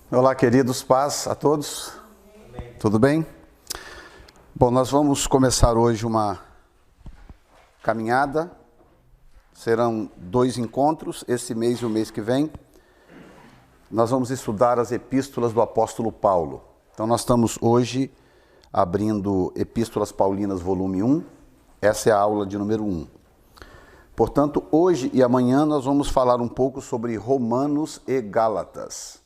Olá, queridos, paz a todos. Amém. Tudo bem? Bom, nós vamos começar hoje uma caminhada. Serão 2 encontros, esse mês e o mês que vem. Nós vamos estudar as epístolas do apóstolo Paulo. Então, nós estamos hoje abrindo Epístolas Paulinas, volume 1. Essa é a aula de número 1. Portanto, hoje e amanhã nós vamos falar um pouco sobre Romanos e Gálatas.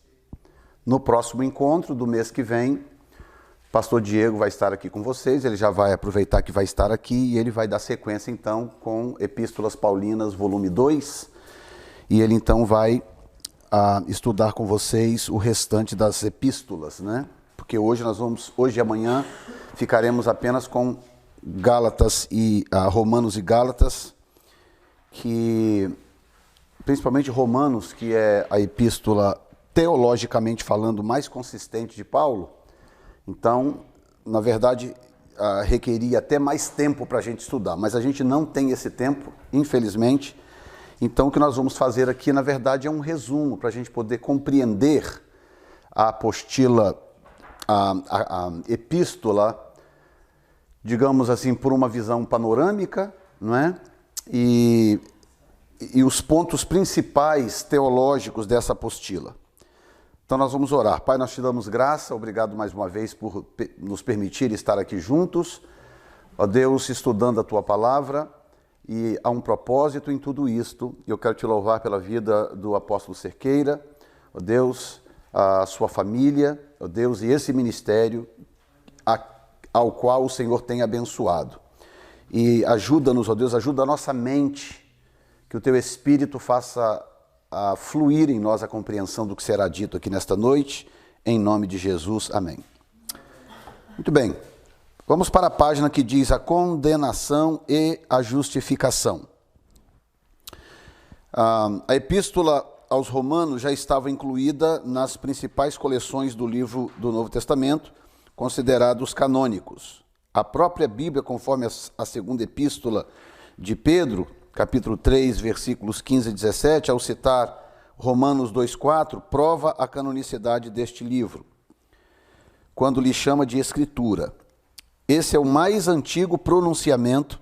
No próximo encontro do mês que vem, o pastor Diego vai estar aqui com vocês, ele já vai aproveitar que vai estar aqui e ele vai dar sequência então com Epístolas Paulinas, volume 2, e ele então vai estudar com vocês o restante das epístolas, né? Porque hoje e amanhã ficaremos apenas com Gálatas e Romanos e Gálatas, que principalmente Romanos, que é a epístola teologicamente falando mais consistente de Paulo. Então, na verdade, requeria até mais tempo para a gente estudar, mas a gente não tem esse tempo, infelizmente. Então, o que nós vamos fazer aqui, na verdade, é um resumo para a gente poder compreender a apostila, a epístola, digamos assim, por uma visão panorâmica, não é? E os pontos principais teológicos dessa apostila. Então nós vamos orar. Pai, nós te damos graça, obrigado mais uma vez por nos permitir estar aqui juntos. Ó Deus, estudando a tua palavra, e há um propósito em tudo isto. Eu quero te louvar pela vida do apóstolo Cerqueira, ó Deus, a sua família, ó Deus, e esse ministério ao qual o Senhor tem abençoado. E ajuda-nos, ó Deus, ajuda a nossa mente, que o teu Espírito faça a fluir em nós a compreensão do que será dito aqui nesta noite, em nome de Jesus, amém. Muito bem, vamos para a página que diz a condenação e a justificação. A epístola aos Romanos já estava incluída nas principais coleções do livro do Novo Testamento, considerados canônicos. A própria Bíblia, conforme a segunda epístola de Pedro, capítulo 3, versículos 15 e 17, ao citar Romanos 2,4, prova a canonicidade deste livro, quando lhe chama de Escritura. Esse é o mais antigo pronunciamento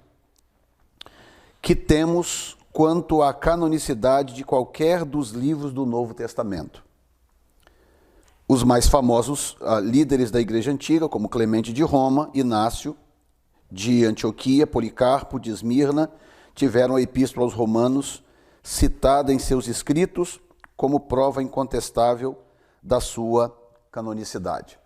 que temos quanto à canonicidade de qualquer dos livros do Novo Testamento. Os mais famosos líderes da Igreja Antiga, como Clemente de Roma, Inácio de Antioquia, Policarpo de Esmirna, tiveram a epístola aos Romanos citada em seus escritos como prova incontestável da sua canonicidade.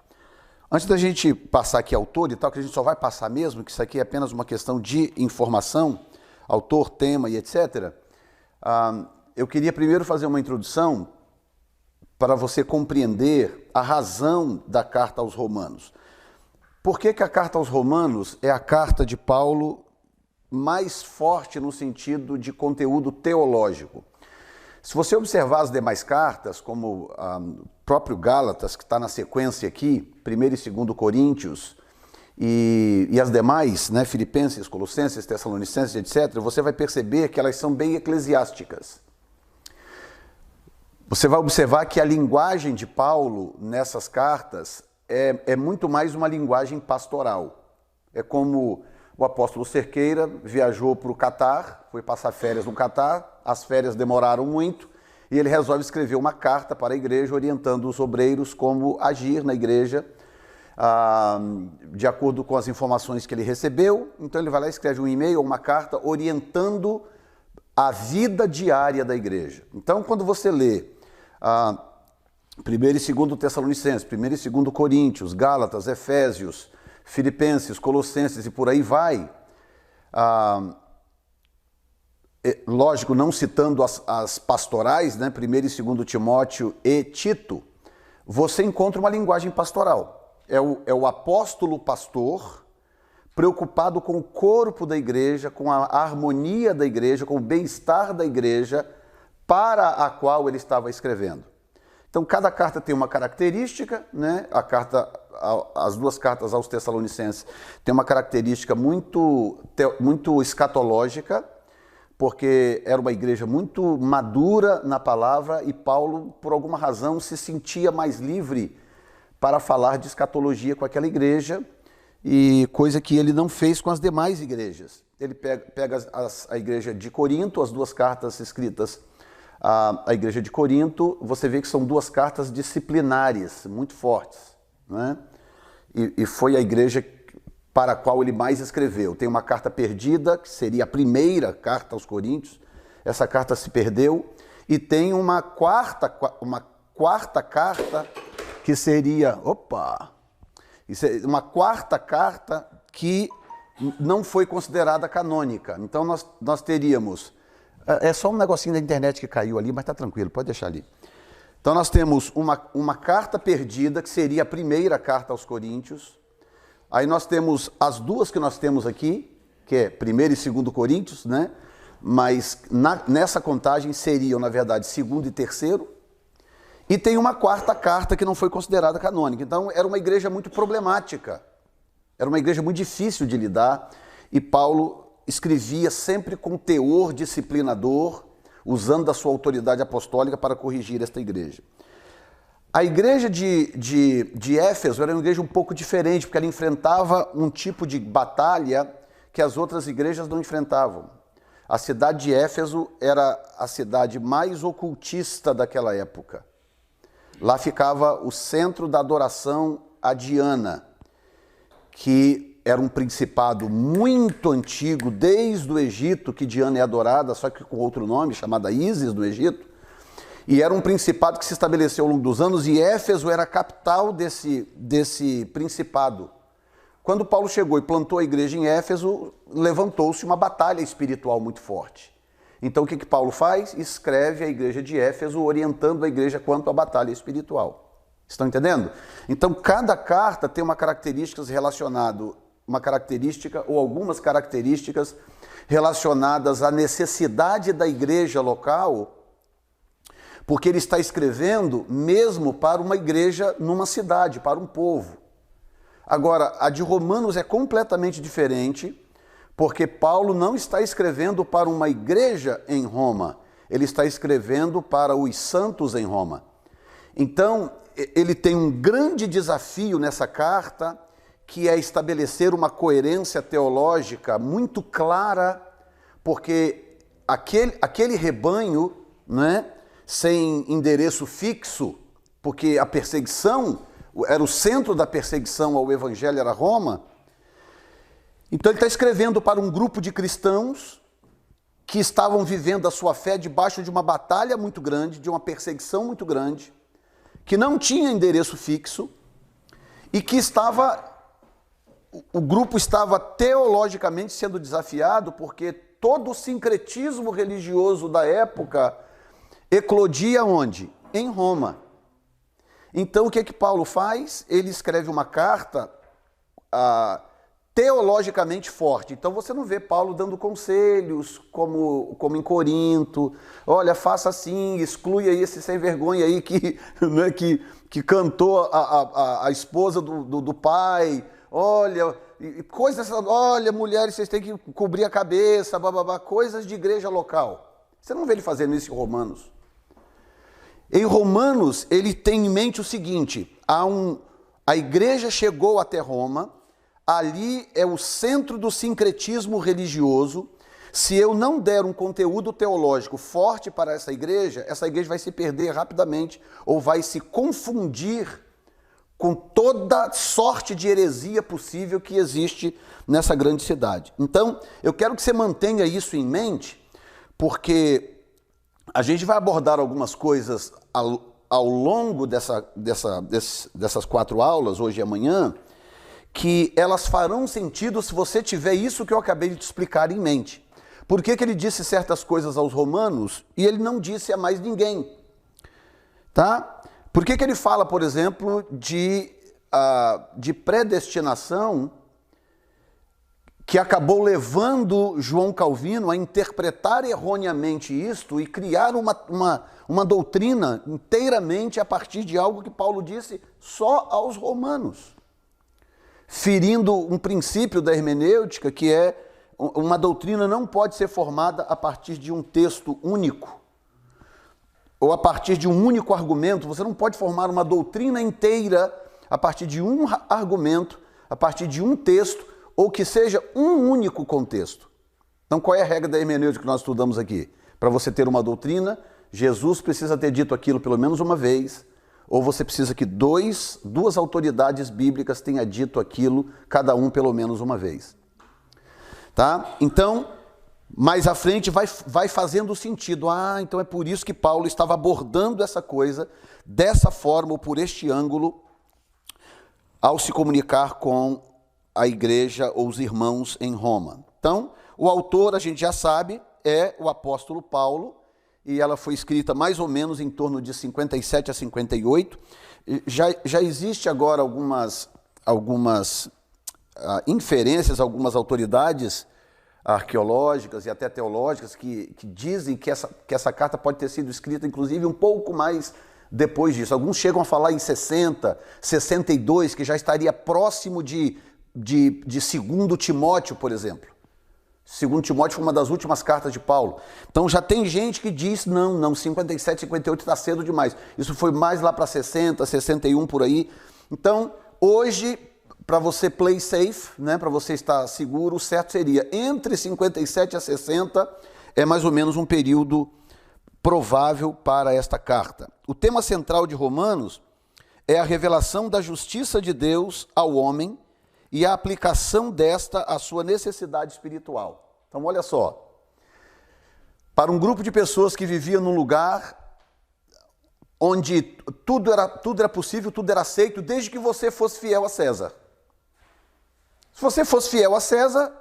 Antes da gente passar aqui autor e tal, que a gente só vai passar mesmo, que isso aqui é apenas uma questão de informação, autor, tema e etc., eu queria primeiro fazer uma introdução para você compreender a razão da carta aos Romanos. Por que a carta aos Romanos é a carta de Paulo mais forte no sentido de conteúdo teológico? Se você observar as demais cartas, como o próprio Gálatas, que está na sequência aqui, 1 e 2 Coríntios, e as demais, né, Filipenses, Colossenses, Tessalonicenses, etc., você vai perceber que elas são bem eclesiásticas. Você vai observar que a linguagem de Paulo nessas cartas é muito mais uma linguagem pastoral. É como o apóstolo Cerqueira viajou para o Catar, foi passar férias no Catar, as férias demoraram muito, e ele resolve escrever uma carta para a igreja orientando os obreiros como agir na igreja, de acordo com as informações que ele recebeu. Então ele vai lá e escreve um e-mail ou uma carta orientando a vida diária da igreja. Então quando você lê 1 e 2 Tessalonicenses, 1 e 2 Coríntios, Gálatas, Efésios, Filipenses, Colossenses e por aí vai, lógico, não citando as pastorais, né, 1 e 2 Timóteo e Tito, você encontra uma linguagem pastoral. É o apóstolo pastor preocupado com o corpo da igreja, com a harmonia da igreja, com o bem-estar da igreja para a qual ele estava escrevendo. Então, cada carta tem uma característica, né? As 2 cartas aos Tessalonicenses têm uma característica muito escatológica, porque era uma igreja muito madura na palavra e Paulo, por alguma razão, se sentia mais livre para falar de escatologia com aquela igreja, e coisa que ele não fez com as demais igrejas. Ele pega a igreja de Corinto, as duas cartas escritas à igreja de Corinto, você vê que são duas cartas disciplinares, muito fortes, né? E foi a igreja para a qual ele mais escreveu. Tem uma carta perdida, que seria a primeira carta aos Coríntios, essa carta se perdeu, e tem uma quarta carta, que seria, uma quarta carta que não foi considerada canônica. Então nós teríamos, é só um negocinho da internet que caiu ali, mas está tranquilo, pode deixar ali. Então nós temos uma carta perdida, que seria a primeira carta aos Coríntios. Aí nós temos as duas que nós temos aqui, que é 1º e 2º Coríntios, né? Mas nessa contagem seriam, na verdade, 2º e 3º. E tem uma quarta carta que não foi considerada canônica. Então era uma igreja muito problemática, era uma igreja muito difícil de lidar, e Paulo escrevia sempre com teor disciplinador, usando da sua autoridade apostólica para corrigir esta igreja. A igreja de Éfeso era uma igreja um pouco diferente, porque ela enfrentava um tipo de batalha que as outras igrejas não enfrentavam. A cidade de Éfeso era a cidade mais ocultista daquela época. Lá ficava o centro da adoração a Diana, que era um principado muito antigo, desde o Egito, que Diana é adorada, só que com outro nome, chamada Ísis do Egito. E era um principado que se estabeleceu ao longo dos anos, e Éfeso era a capital desse principado. Quando Paulo chegou e plantou a igreja em Éfeso, levantou-se uma batalha espiritual muito forte. Então o que Paulo faz? Escreve a igreja de Éfeso, orientando a igreja quanto à batalha espiritual. Estão entendendo? Então cada carta tem uma característica ou algumas características relacionadas à necessidade da igreja local, porque ele está escrevendo mesmo para uma igreja numa cidade, para um povo. Agora, a de Romanos é completamente diferente, porque Paulo não está escrevendo para uma igreja em Roma, ele está escrevendo para os santos em Roma. Então, ele tem um grande desafio nessa carta, que é estabelecer uma coerência teológica muito clara, porque aquele rebanho, né, sem endereço fixo, porque a perseguição, era o centro da perseguição ao evangelho, era Roma. Então ele está escrevendo para um grupo de cristãos que estavam vivendo a sua fé debaixo de uma batalha muito grande, de uma perseguição muito grande, que não tinha endereço fixo, e que o grupo estava teologicamente sendo desafiado, porque todo o sincretismo religioso da época eclodia onde? Em Roma. Então o que Paulo faz? Ele escreve uma carta teologicamente forte. Então você não vê Paulo dando conselhos como em Corinto. Olha, faça assim, exclui aí esse sem vergonha aí né, que cantou a esposa do pai. Olha, coisas, olha, mulheres, vocês têm que cobrir a cabeça, bababá, coisas de igreja local. Você não vê ele fazendo isso em Romanos. Em Romanos, ele tem em mente o seguinte: a igreja chegou até Roma, ali é o centro do sincretismo religioso. Se eu não der um conteúdo teológico forte para essa igreja vai se perder rapidamente ou vai se confundir com toda sorte de heresia possível que existe nessa grande cidade. Então, eu quero que você mantenha isso em mente, porque a gente vai abordar algumas coisas ao longo dessas 4 aulas, hoje e amanhã, que elas farão sentido se você tiver isso que eu acabei de te explicar em mente. Por que ele disse certas coisas aos romanos e ele não disse a mais ninguém? Tá? Por que ele fala, por exemplo, de predestinação, que acabou levando João Calvino a interpretar erroneamente isto e criar uma doutrina inteiramente a partir de algo que Paulo disse só aos romanos, ferindo um princípio da hermenêutica, que é uma doutrina não pode ser formada a partir de um texto único, ou a partir de um único argumento. Você não pode formar uma doutrina inteira a partir de um argumento, a partir de um texto, ou que seja um único contexto. Então, qual é a regra da hermenêutica que nós estudamos aqui? Para você ter uma doutrina, Jesus precisa ter dito aquilo pelo menos uma vez, ou você precisa que duas autoridades bíblicas tenham dito aquilo, cada um pelo menos uma vez. Tá? Então, mais à frente vai fazendo sentido. Então é por isso que Paulo estava abordando essa coisa dessa forma, ou por este ângulo, ao se comunicar com a igreja ou os irmãos em Roma. Então, o autor, a gente já sabe, é o apóstolo Paulo, e ela foi escrita mais ou menos em torno de 57 a 58. Já existe agora algumas inferências, algumas autoridades arqueológicas e até teológicas que dizem que essa carta pode ter sido escrita, inclusive, um pouco mais depois disso. Alguns chegam a falar em 60, 62, que já estaria próximo de 2 Timóteo, por exemplo. 2 Timóteo foi uma das últimas cartas de Paulo. Então já tem gente que diz, não, 57, 58 está cedo demais. Isso foi mais lá para 60, 61 por aí. Então, hoje, para você play safe, né, para você estar seguro, o certo seria entre 57 a 60, é mais ou menos um período provável para esta carta. O tema central de Romanos é a revelação da justiça de Deus ao homem e a aplicação desta à sua necessidade espiritual. Então, olha só, para um grupo de pessoas que vivia num lugar onde tudo era possível, tudo era aceito, desde que você fosse fiel a César. Se você fosse fiel a César,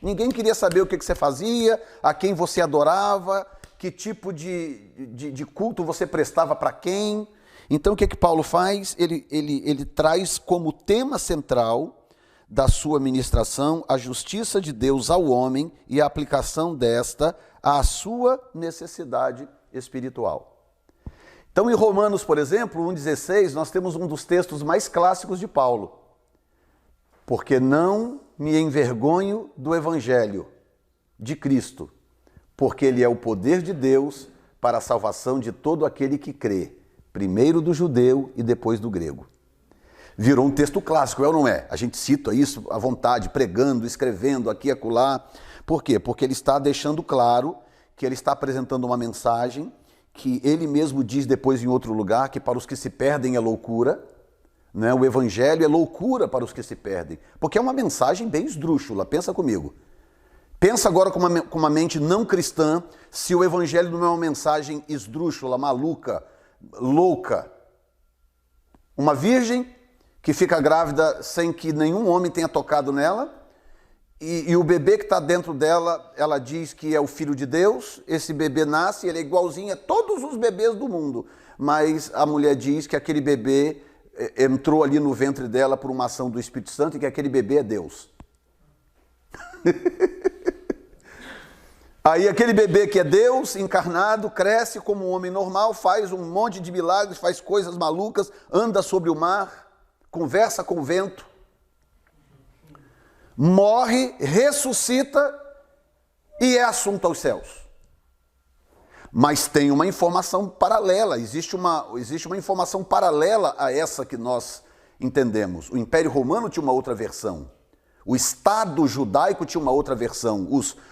ninguém queria saber o que você fazia, a quem você adorava, que tipo de culto você prestava para quem. Então, o que Paulo faz? Ele traz como tema central da sua ministração a justiça de Deus ao homem e a aplicação desta à sua necessidade espiritual. Então, em Romanos, por exemplo, 1,16, nós temos um dos textos mais clássicos de Paulo. Porque não me envergonho do evangelho de Cristo, porque ele é o poder de Deus para a salvação de todo aquele que crê, primeiro do judeu e depois do grego. Virou um texto clássico, é ou não é? A gente cita isso à vontade, pregando, escrevendo aqui e acolá. Por quê? Porque ele está deixando claro que ele está apresentando uma mensagem que ele mesmo diz depois em outro lugar, que para os que se perdem é loucura, né? O evangelho é loucura para os que se perdem, porque é uma mensagem bem esdrúxula, pensa comigo. Pensa agora com uma mente não cristã, se o evangelho não é uma mensagem esdrúxula, maluca, louca. Uma virgem que fica grávida sem que nenhum homem tenha tocado nela, e o bebê que está dentro dela, ela diz que é o filho de Deus, esse bebê nasce, ele é igualzinho a todos os bebês do mundo, mas a mulher diz que aquele bebê entrou ali no ventre dela por uma ação do Espírito Santo e que aquele bebê é Deus. Aí aquele bebê que é Deus encarnado, cresce como um homem normal, faz um monte de milagres, faz coisas malucas, anda sobre o mar, conversa com o vento, morre, ressuscita e é assunto aos céus. Mas tem uma informação paralela, existe uma informação paralela a essa que nós entendemos. O Império Romano tinha uma outra versão. O Estado judaico tinha uma outra versão.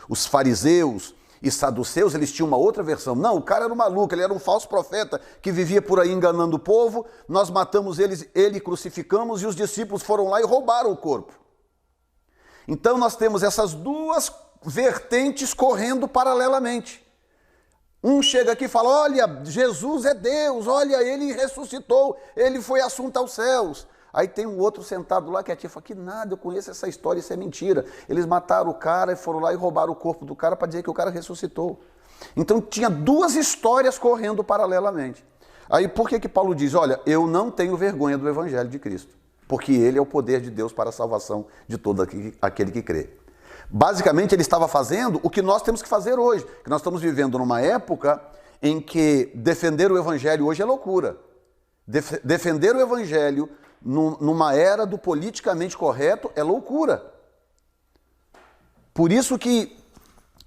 Os fariseus e saduceus, eles tinham uma outra versão. Não, o cara era um maluco, ele era um falso profeta que vivia por aí enganando o povo. Nós matamos ele crucificamos e os discípulos foram lá e roubaram o corpo. Então nós temos essas duas vertentes correndo paralelamente. Um chega aqui e fala, olha, Jesus é Deus, olha, ele ressuscitou, ele foi assunto aos céus. Aí tem um outro sentado lá que é tipo, fala, que nada, eu conheço essa história, isso é mentira. Eles mataram o cara e foram lá e roubaram o corpo do cara para dizer que o cara ressuscitou. Então tinha duas histórias correndo paralelamente. Aí por que Paulo diz, olha, eu não tenho vergonha do evangelho de Cristo, porque ele é o poder de Deus para a salvação de todo aquele que crê. Basicamente ele estava fazendo o que nós temos que fazer hoje, que nós estamos vivendo numa época em que defender o evangelho hoje é loucura. Defender o evangelho numa era do politicamente correto é loucura. Por isso que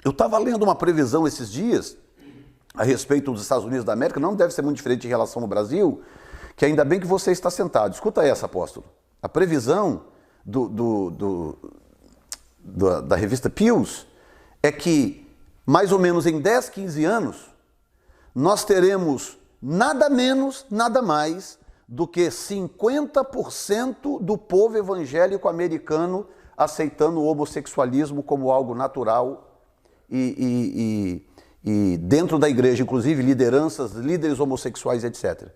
eu estava lendo uma previsão esses dias a respeito dos Estados Unidos da América, não deve ser muito diferente em relação ao Brasil, que ainda bem que você está sentado. Escuta essa, apóstolo. A previsão da revista Pius é que, mais ou menos em 10, 15 anos, nós teremos nada menos, nada mais do que 50% do povo evangélico americano aceitando o homossexualismo como algo natural e dentro da igreja, inclusive lideranças, líderes homossexuais, etc.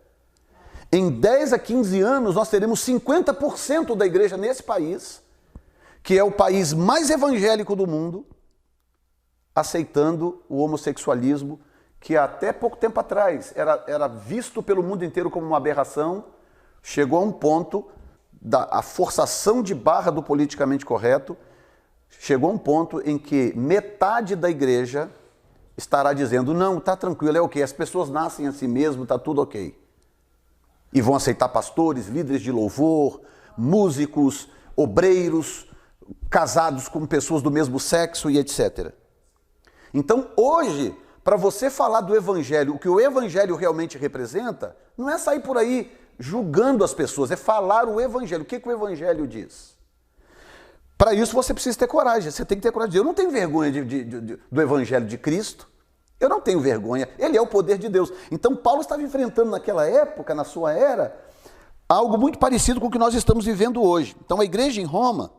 Em 10 a 15 anos, nós teremos 50% da igreja nesse país, que é o país mais evangélico do mundo, aceitando o homossexualismo, que até pouco tempo atrás era visto pelo mundo inteiro como uma aberração, chegou a um ponto da forçação de barra do politicamente correto, chegou a um ponto em que metade da igreja estará dizendo, não, está tranquilo, é ok, as pessoas nascem a si mesmo, está tudo ok. E vão aceitar pastores, líderes de louvor, músicos, obreiros, casados com pessoas do mesmo sexo e etc. Então, hoje, para você falar do evangelho, o que o evangelho realmente representa, não é sair por aí julgando as pessoas, é falar o evangelho. O que o evangelho diz? Para isso você precisa ter coragem, você tem que ter coragem. Eu não tenho vergonha do evangelho de Cristo, eu não tenho vergonha, ele é o poder de Deus. Então Paulo estava enfrentando naquela época, na sua era, algo muito parecido com o que nós estamos vivendo hoje. Então a igreja em Roma,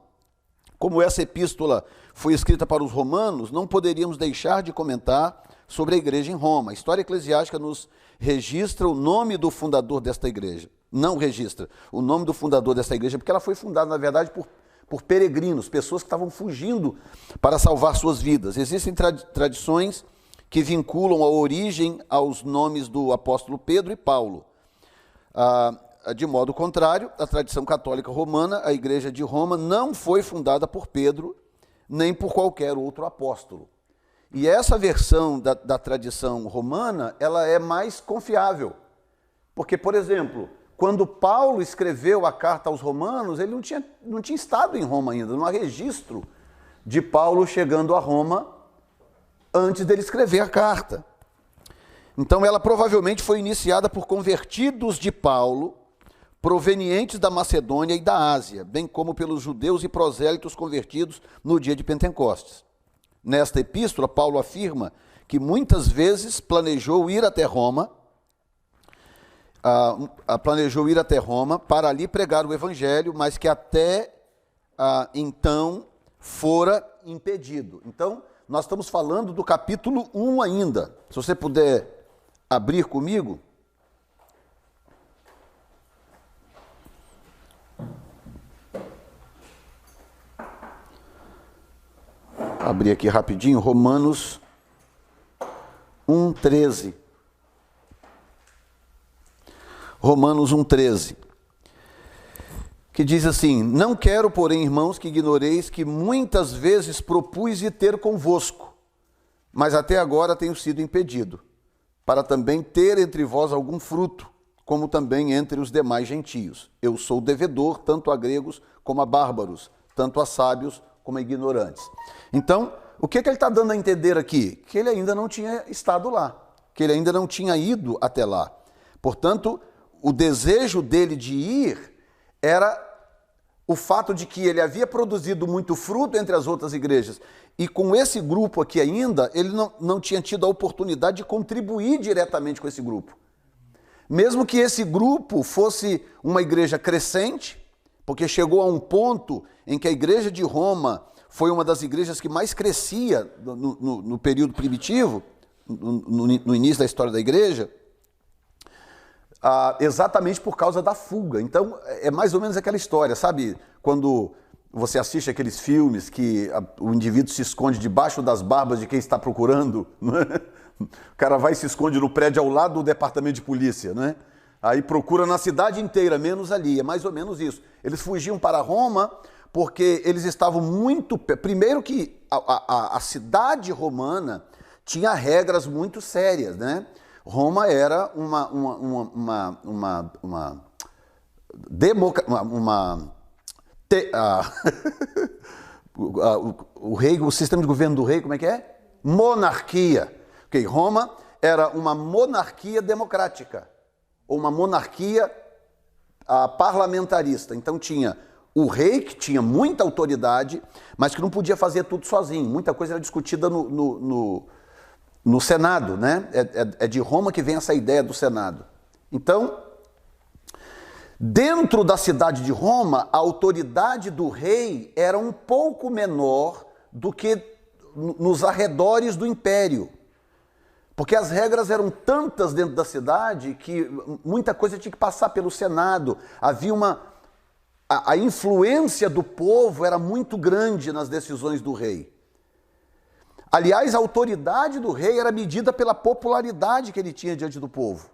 como essa epístola foi escrita para os romanos, não poderíamos deixar de comentar sobre a igreja em Roma. A história eclesiástica nos registra o nome do fundador desta igreja. Não registra o nome do fundador desta igreja, porque ela foi fundada, na verdade, por peregrinos, pessoas que estavam fugindo para salvar suas vidas. Existem tradições que vinculam a origem aos nomes do apóstolo Pedro e Paulo. De modo contrário, a tradição católica romana, a igreja de Roma, não foi fundada por Pedro, nem por qualquer outro apóstolo. E essa versão da tradição romana, ela é mais confiável. Porque, por exemplo, quando Paulo escreveu a carta aos romanos, ele não tinha estado em Roma ainda, não há registro de Paulo chegando a Roma antes dele escrever a carta. Então ela provavelmente foi iniciada por convertidos de Paulo, provenientes da Macedônia e da Ásia, bem como pelos judeus e prosélitos convertidos no dia de Pentecostes. Nesta epístola, Paulo afirma que muitas vezes planejou ir até Roma para ali pregar o evangelho, mas que até então fora impedido. Então, nós estamos falando do capítulo 1 ainda. Se você puder abrir comigo. Abrir aqui rapidinho, Romanos 1:13. Romanos 1:13. Que diz assim: não quero, porém, irmãos, que ignoreis que muitas vezes propus ir ter convosco, mas até agora tenho sido impedido, para também ter entre vós algum fruto, como também entre os demais gentios. Eu sou devedor tanto a gregos como a bárbaros, tanto a sábios como a ignorantes. Então, o que ele está dando a entender aqui? Que ele ainda não tinha estado lá, que ele ainda não tinha ido até lá. Portanto, o desejo dele de ir era o fato de que ele havia produzido muito fruto entre as outras igrejas. E com esse grupo aqui ainda, ele não tinha tido a oportunidade de contribuir diretamente com esse grupo. Mesmo que esse grupo fosse uma igreja crescente, porque chegou a um ponto em que a igreja de Roma foi uma das igrejas que mais crescia no período primitivo, no início da história da igreja, exatamente por causa da fuga. Então, é mais ou menos aquela história, sabe? Quando você assiste aqueles filmes que o indivíduo se esconde debaixo das barbas de quem está procurando, não é? O cara vai e se esconde no prédio ao lado do departamento de polícia, né? Aí procura na cidade inteira, menos ali. É mais ou menos isso. Eles fugiam para Roma porque eles estavam muito... Primeiro que a cidade romana tinha regras muito sérias, né? Roma era O rei, o sistema de governo do rei, como é que é? Monarquia. Okay, Roma era uma monarquia democrática, ou uma monarquia parlamentarista. Então tinha o rei, que tinha muita autoridade, mas que não podia fazer tudo sozinho. Muita coisa era discutida no Senado, né? É de Roma que vem essa ideia do Senado. Então, dentro da cidade de Roma, a autoridade do rei era um pouco menor do que nos arredores do império. Porque as regras eram tantas dentro da cidade que muita coisa tinha que passar pelo Senado. Havia a influência do povo era muito grande nas decisões do rei. Aliás, a autoridade do rei era medida pela popularidade que ele tinha diante do povo.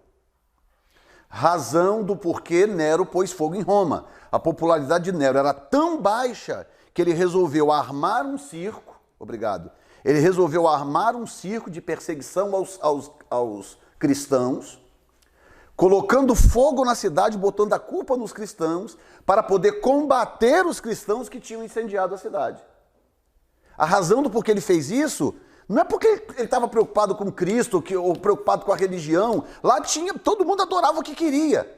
Razão do porquê Nero pôs fogo em Roma. A popularidade de Nero era tão baixa que ele resolveu armar um circo. Obrigado. Ele resolveu armar um circo de perseguição aos cristãos, colocando fogo na cidade, botando a culpa nos cristãos, para poder combater os cristãos que tinham incendiado a cidade. A razão do porquê ele fez isso não é porque ele estava preocupado com Cristo ou preocupado com a religião. Lá todo mundo adorava o que queria.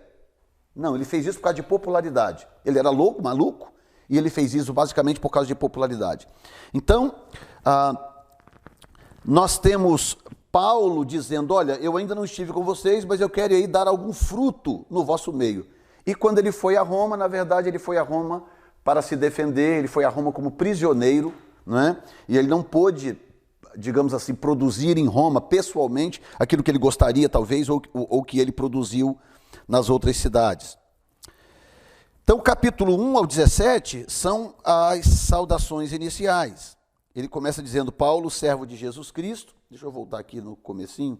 Não, ele fez isso por causa de popularidade. Ele era louco, maluco, e ele fez isso basicamente por causa de popularidade. Então, nós temos Paulo dizendo, olha, eu ainda não estive com vocês, mas eu quero aí dar algum fruto no vosso meio. E quando ele foi a Roma, na verdade, ele foi a Roma para se defender, ele foi a Roma como prisioneiro, não é? E ele não pôde, digamos assim, produzir em Roma, pessoalmente, aquilo que ele gostaria, talvez, ou que ele produziu nas outras cidades. Então, capítulo 1 ao 17 são as saudações iniciais. Ele começa dizendo, Paulo, servo de Jesus Cristo. Deixa eu voltar aqui no comecinho.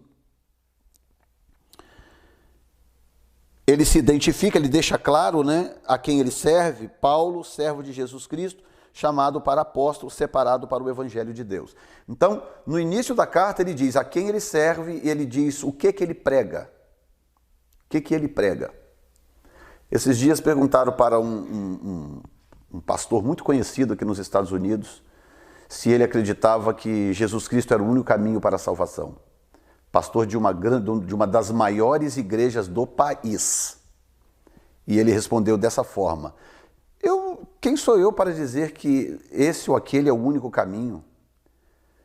Ele se identifica, ele deixa claro, né, a quem ele serve. Paulo, servo de Jesus Cristo, chamado para apóstolo, separado para o evangelho de Deus. Então, no início da carta, ele diz a quem ele serve e ele diz o que ele prega. O que ele prega? Esses dias perguntaram para um pastor muito conhecido aqui nos Estados Unidos se ele acreditava que Jesus Cristo era o único caminho para a salvação. Pastor de uma das maiores igrejas do país. E ele respondeu dessa forma, quem sou eu para dizer que esse ou aquele é o único caminho?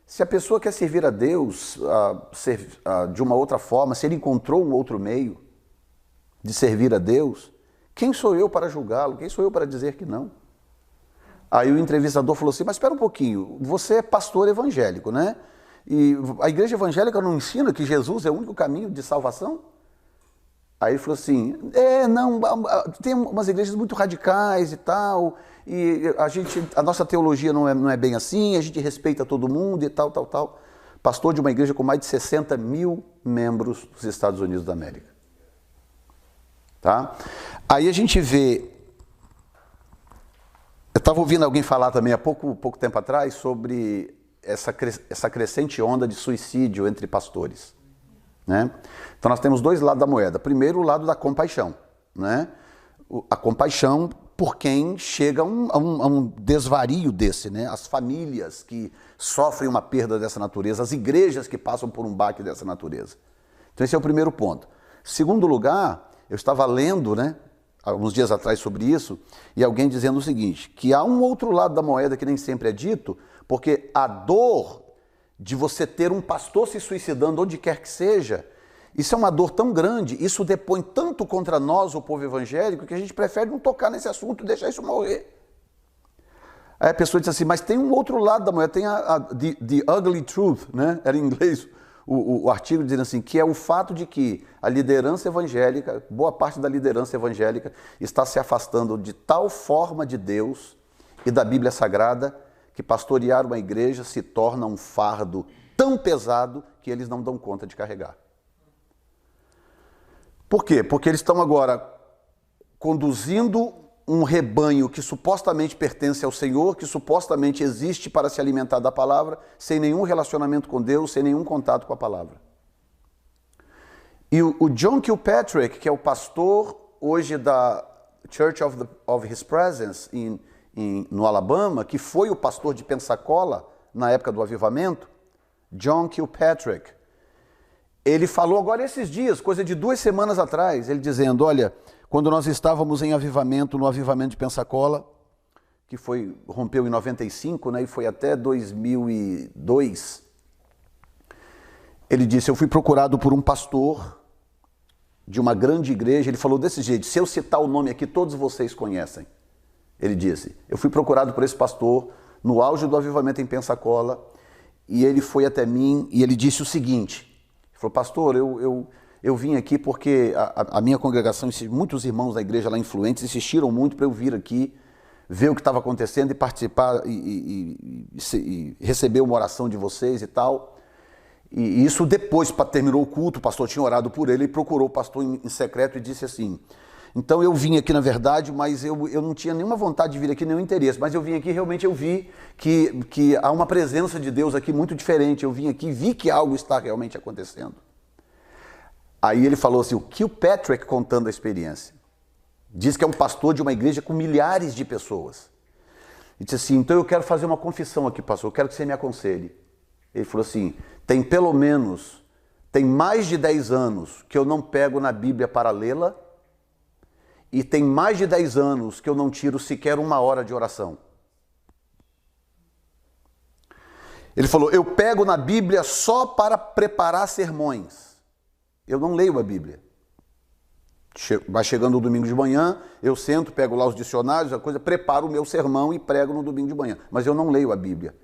Se a pessoa quer servir a Deus de uma outra forma, se ele encontrou um outro meio de servir a Deus, quem sou eu para julgá-lo? Quem sou eu para dizer que não? Aí o entrevistador falou assim, mas espera um pouquinho, você é pastor evangélico, né? E a igreja evangélica não ensina que Jesus é o único caminho de salvação? Aí ele falou assim, não, tem umas igrejas muito radicais e tal, e a nossa teologia não é bem assim, a gente respeita todo mundo e tal. Pastor de uma igreja com mais de 60 mil membros dos Estados Unidos da América. Tá? Aí a gente vê... Eu estava ouvindo alguém falar também há pouco tempo atrás sobre essa crescente onda de suicídio entre pastores. Né? Então nós temos dois lados da moeda. Primeiro, o lado da compaixão. Né? A compaixão por quem chega a um desvario desse. Né? As famílias que sofrem uma perda dessa natureza, as igrejas que passam por um baque dessa natureza. Então esse é o primeiro ponto. Segundo lugar, eu estava lendo, né, alguns dias atrás sobre isso, e alguém dizendo o seguinte, que há um outro lado da moeda que nem sempre é dito, porque a dor de você ter um pastor se suicidando onde quer que seja, isso é uma dor tão grande, isso depõe tanto contra nós, o povo evangélico, que a gente prefere não tocar nesse assunto e deixar isso morrer. Aí a pessoa diz assim, mas tem um outro lado da moeda, tem the ugly truth, né? Era em inglês o artigo dizendo assim, que é o fato de que a liderança evangélica, boa parte da liderança evangélica está se afastando de tal forma de Deus e da Bíblia Sagrada que pastorear uma igreja se torna um fardo tão pesado que eles não dão conta de carregar. Por quê? Porque eles estão agora conduzindo um rebanho que supostamente pertence ao Senhor, que supostamente existe para se alimentar da palavra, sem nenhum relacionamento com Deus, sem nenhum contato com a palavra. E o John Kilpatrick, que é o pastor hoje da Church of His Presence no Alabama, que foi o pastor de Pensacola na época do avivamento, John Kilpatrick. Ele falou agora esses dias, coisa de 2 semanas atrás, ele dizendo, olha, quando nós estávamos em avivamento, no avivamento de Pensacola, que rompeu em 95, né, e foi até 2002, ele disse, eu fui procurado por um pastor de uma grande igreja, ele falou desse jeito, se eu citar o nome aqui, todos vocês conhecem. Ele disse, eu fui procurado por esse pastor no auge do avivamento em Pensacola, e ele foi até mim e ele disse o seguinte, ele falou, pastor, eu vim aqui porque a minha congregação, muitos irmãos da igreja lá influentes, insistiram muito para eu vir aqui, ver o que estava acontecendo e participar e receber uma oração de vocês e tal. E isso depois, terminou o culto, o pastor tinha orado por ele e procurou o pastor em secreto e disse assim, então eu vim aqui na verdade, mas eu não tinha nenhuma vontade de vir aqui, nenhum interesse, mas eu vim aqui realmente eu vi que há uma presença de Deus aqui muito diferente, eu vim aqui e vi que algo está realmente acontecendo. Aí ele falou assim, o Kilpatrick contando a experiência, diz que é um pastor de uma igreja com milhares de pessoas. E disse assim, então eu quero fazer uma confissão aqui, pastor, eu quero que você me aconselhe. Ele falou assim, tem mais de 10 anos que eu não pego na Bíblia para lê-la e tem mais de 10 anos que eu não tiro sequer 1 hora de oração. Ele falou, eu pego na Bíblia só para preparar sermões. Eu não leio a Bíblia. Vai chegando o domingo de manhã, eu sento, pego lá os dicionários, a coisa, preparo o meu sermão e prego no domingo de manhã. Mas eu não leio a Bíblia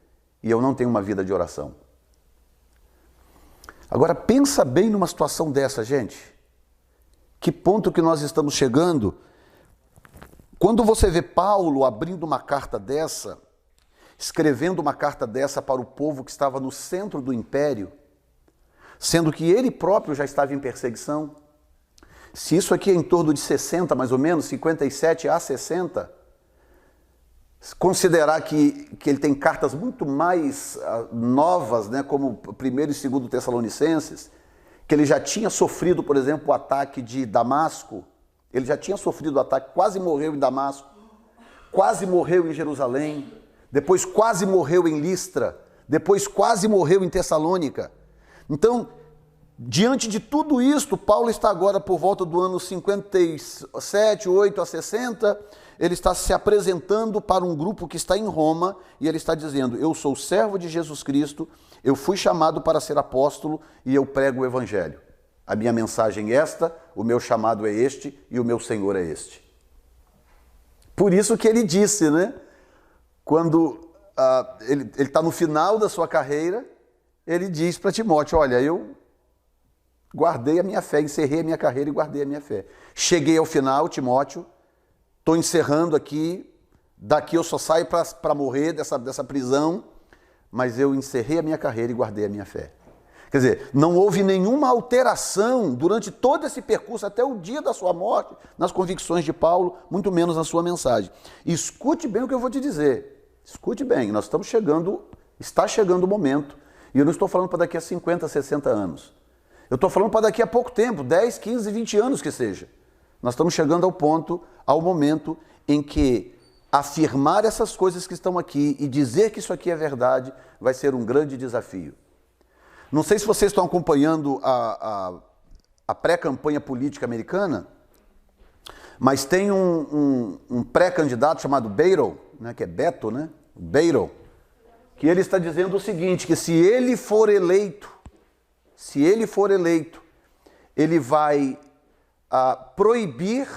e eu não tenho uma vida de oração. Agora pensa bem numa situação dessa, gente. Que ponto que nós estamos chegando? Quando você vê Paulo abrindo uma carta dessa, escrevendo uma carta dessa para o povo que estava no centro do império, sendo que ele próprio já estava em perseguição, se isso aqui é em torno de 60 mais ou menos, 57 a 60, considerar que ele tem cartas muito mais novas, né, como 1º e 2º Tessalonicenses, que ele já tinha sofrido, por exemplo, o ataque de Damasco, ele já tinha sofrido o ataque, quase morreu em Damasco, quase morreu em Jerusalém, depois quase morreu em Listra, depois quase morreu em Tessalônica. Então, diante de tudo isto, Paulo está agora por volta do ano 57, 8 a 60, ele está se apresentando para um grupo que está em Roma e ele está dizendo, eu sou servo de Jesus Cristo, eu fui chamado para ser apóstolo e eu prego o evangelho. A minha mensagem é esta, o meu chamado é este e o meu Senhor é este. Por isso que ele disse, né? Quando ele está no final da sua carreira, ele diz para Timóteo, olha, eu guardei a minha fé, encerrei a minha carreira e guardei a minha fé. Cheguei ao final, Timóteo, estou encerrando aqui, daqui eu só saio para morrer dessa prisão, mas eu encerrei a minha carreira e guardei a minha fé. Quer dizer, não houve nenhuma alteração durante todo esse percurso, até o dia da sua morte, nas convicções de Paulo, muito menos na sua mensagem. E escute bem o que eu vou te dizer. Escute bem, nós está chegando o momento, e eu não estou falando para daqui a 50, 60 anos. Eu estou falando para daqui a pouco tempo, 10, 15, 20 anos que seja. Nós estamos chegando ao momento em que afirmar essas coisas que estão aqui e dizer que isso aqui é verdade vai ser um grande desafio. Não sei se vocês estão acompanhando a pré-campanha política americana, mas tem um pré-candidato chamado Beto, né, que é Beto, né? Beto, que ele está dizendo o seguinte, que se ele for eleito, ele vai proibir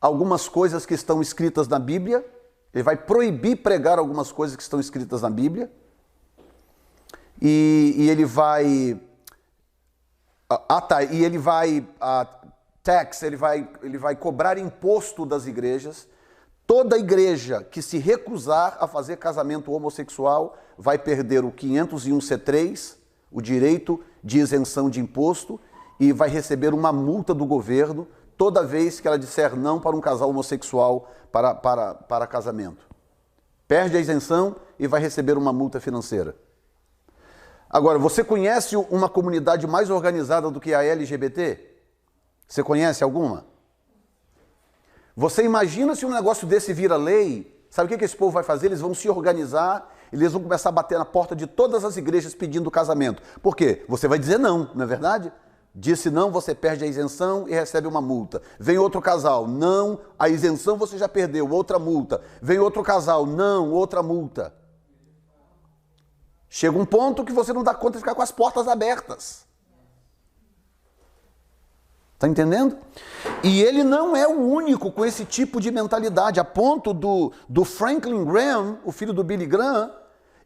algumas coisas que estão escritas na Bíblia, ele vai proibir pregar algumas coisas que estão escritas na Bíblia, e ele vai ele vai cobrar imposto das igrejas. Toda igreja que se recusar a fazer casamento homossexual vai perder o 501c3, o direito de isenção de imposto, e vai receber uma multa do governo toda vez que ela disser não para um casal homossexual para casamento. Perde a isenção e vai receber uma multa financeira. Agora, você conhece uma comunidade mais organizada do que a LGBT? Você conhece alguma? Você imagina se um negócio desse vira lei Sabe o que esse povo vai fazer? Eles vão se organizar, eles vão começar a bater na porta de todas as igrejas pedindo casamento. Por quê? Você vai dizer não, não é verdade? Disse não, você perde a isenção e recebe uma multa. Vem outro casal, não, a isenção você já perdeu, outra multa. Vem outro casal, não, outra multa. Chega um ponto que você não dá conta de ficar com as portas abertas. Está entendendo? E ele não é o único com esse tipo de mentalidade, a ponto do Franklin Graham, o filho do Billy Graham,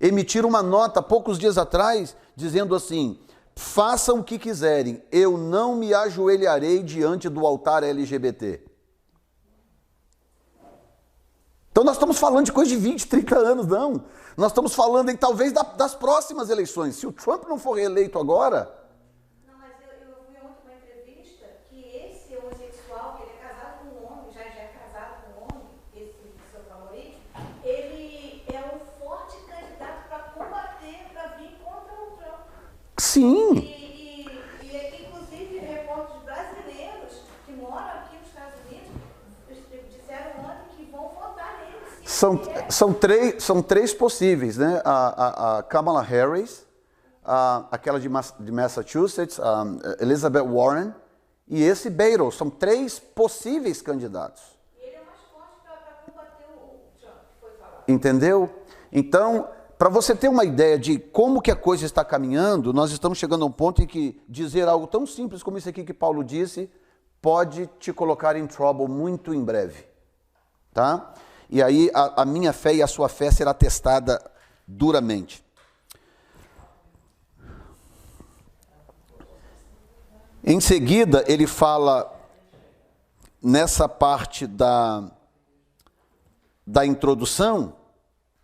emitir uma nota poucos dias atrás, dizendo assim: façam o que quiserem, eu não me ajoelharei diante do altar LGBT. Então nós estamos falando de coisa de 20, 30 anos, não. Nós estamos falando talvez das próximas eleições. Se o Trump não for reeleito agora... Não, mas eu vi ontem uma entrevista que esse homossexual, que ele é casado com um homem, já é casado com um homem, esse seu favorito, ele é um forte candidato para combater, para vir contra o Trump. Sim. E inclusive, repórteres brasileiros que moram aqui nos Estados Unidos disseram ontem que vão votar nele. São três possíveis, né? A Kamala Harris, aquela de Massachusetts, Elizabeth Warren e esse Beto. São três possíveis candidatos. E ele é mais forte para combater o Trump, que foi falado. Entendeu? Então, para você ter uma ideia de como que a coisa está caminhando, nós estamos chegando a um ponto em que dizer algo tão simples como isso aqui que Paulo disse pode te colocar em trouble muito em breve, tá? E aí a minha fé e a sua fé será testada duramente. Em seguida, ele fala, nessa parte da introdução,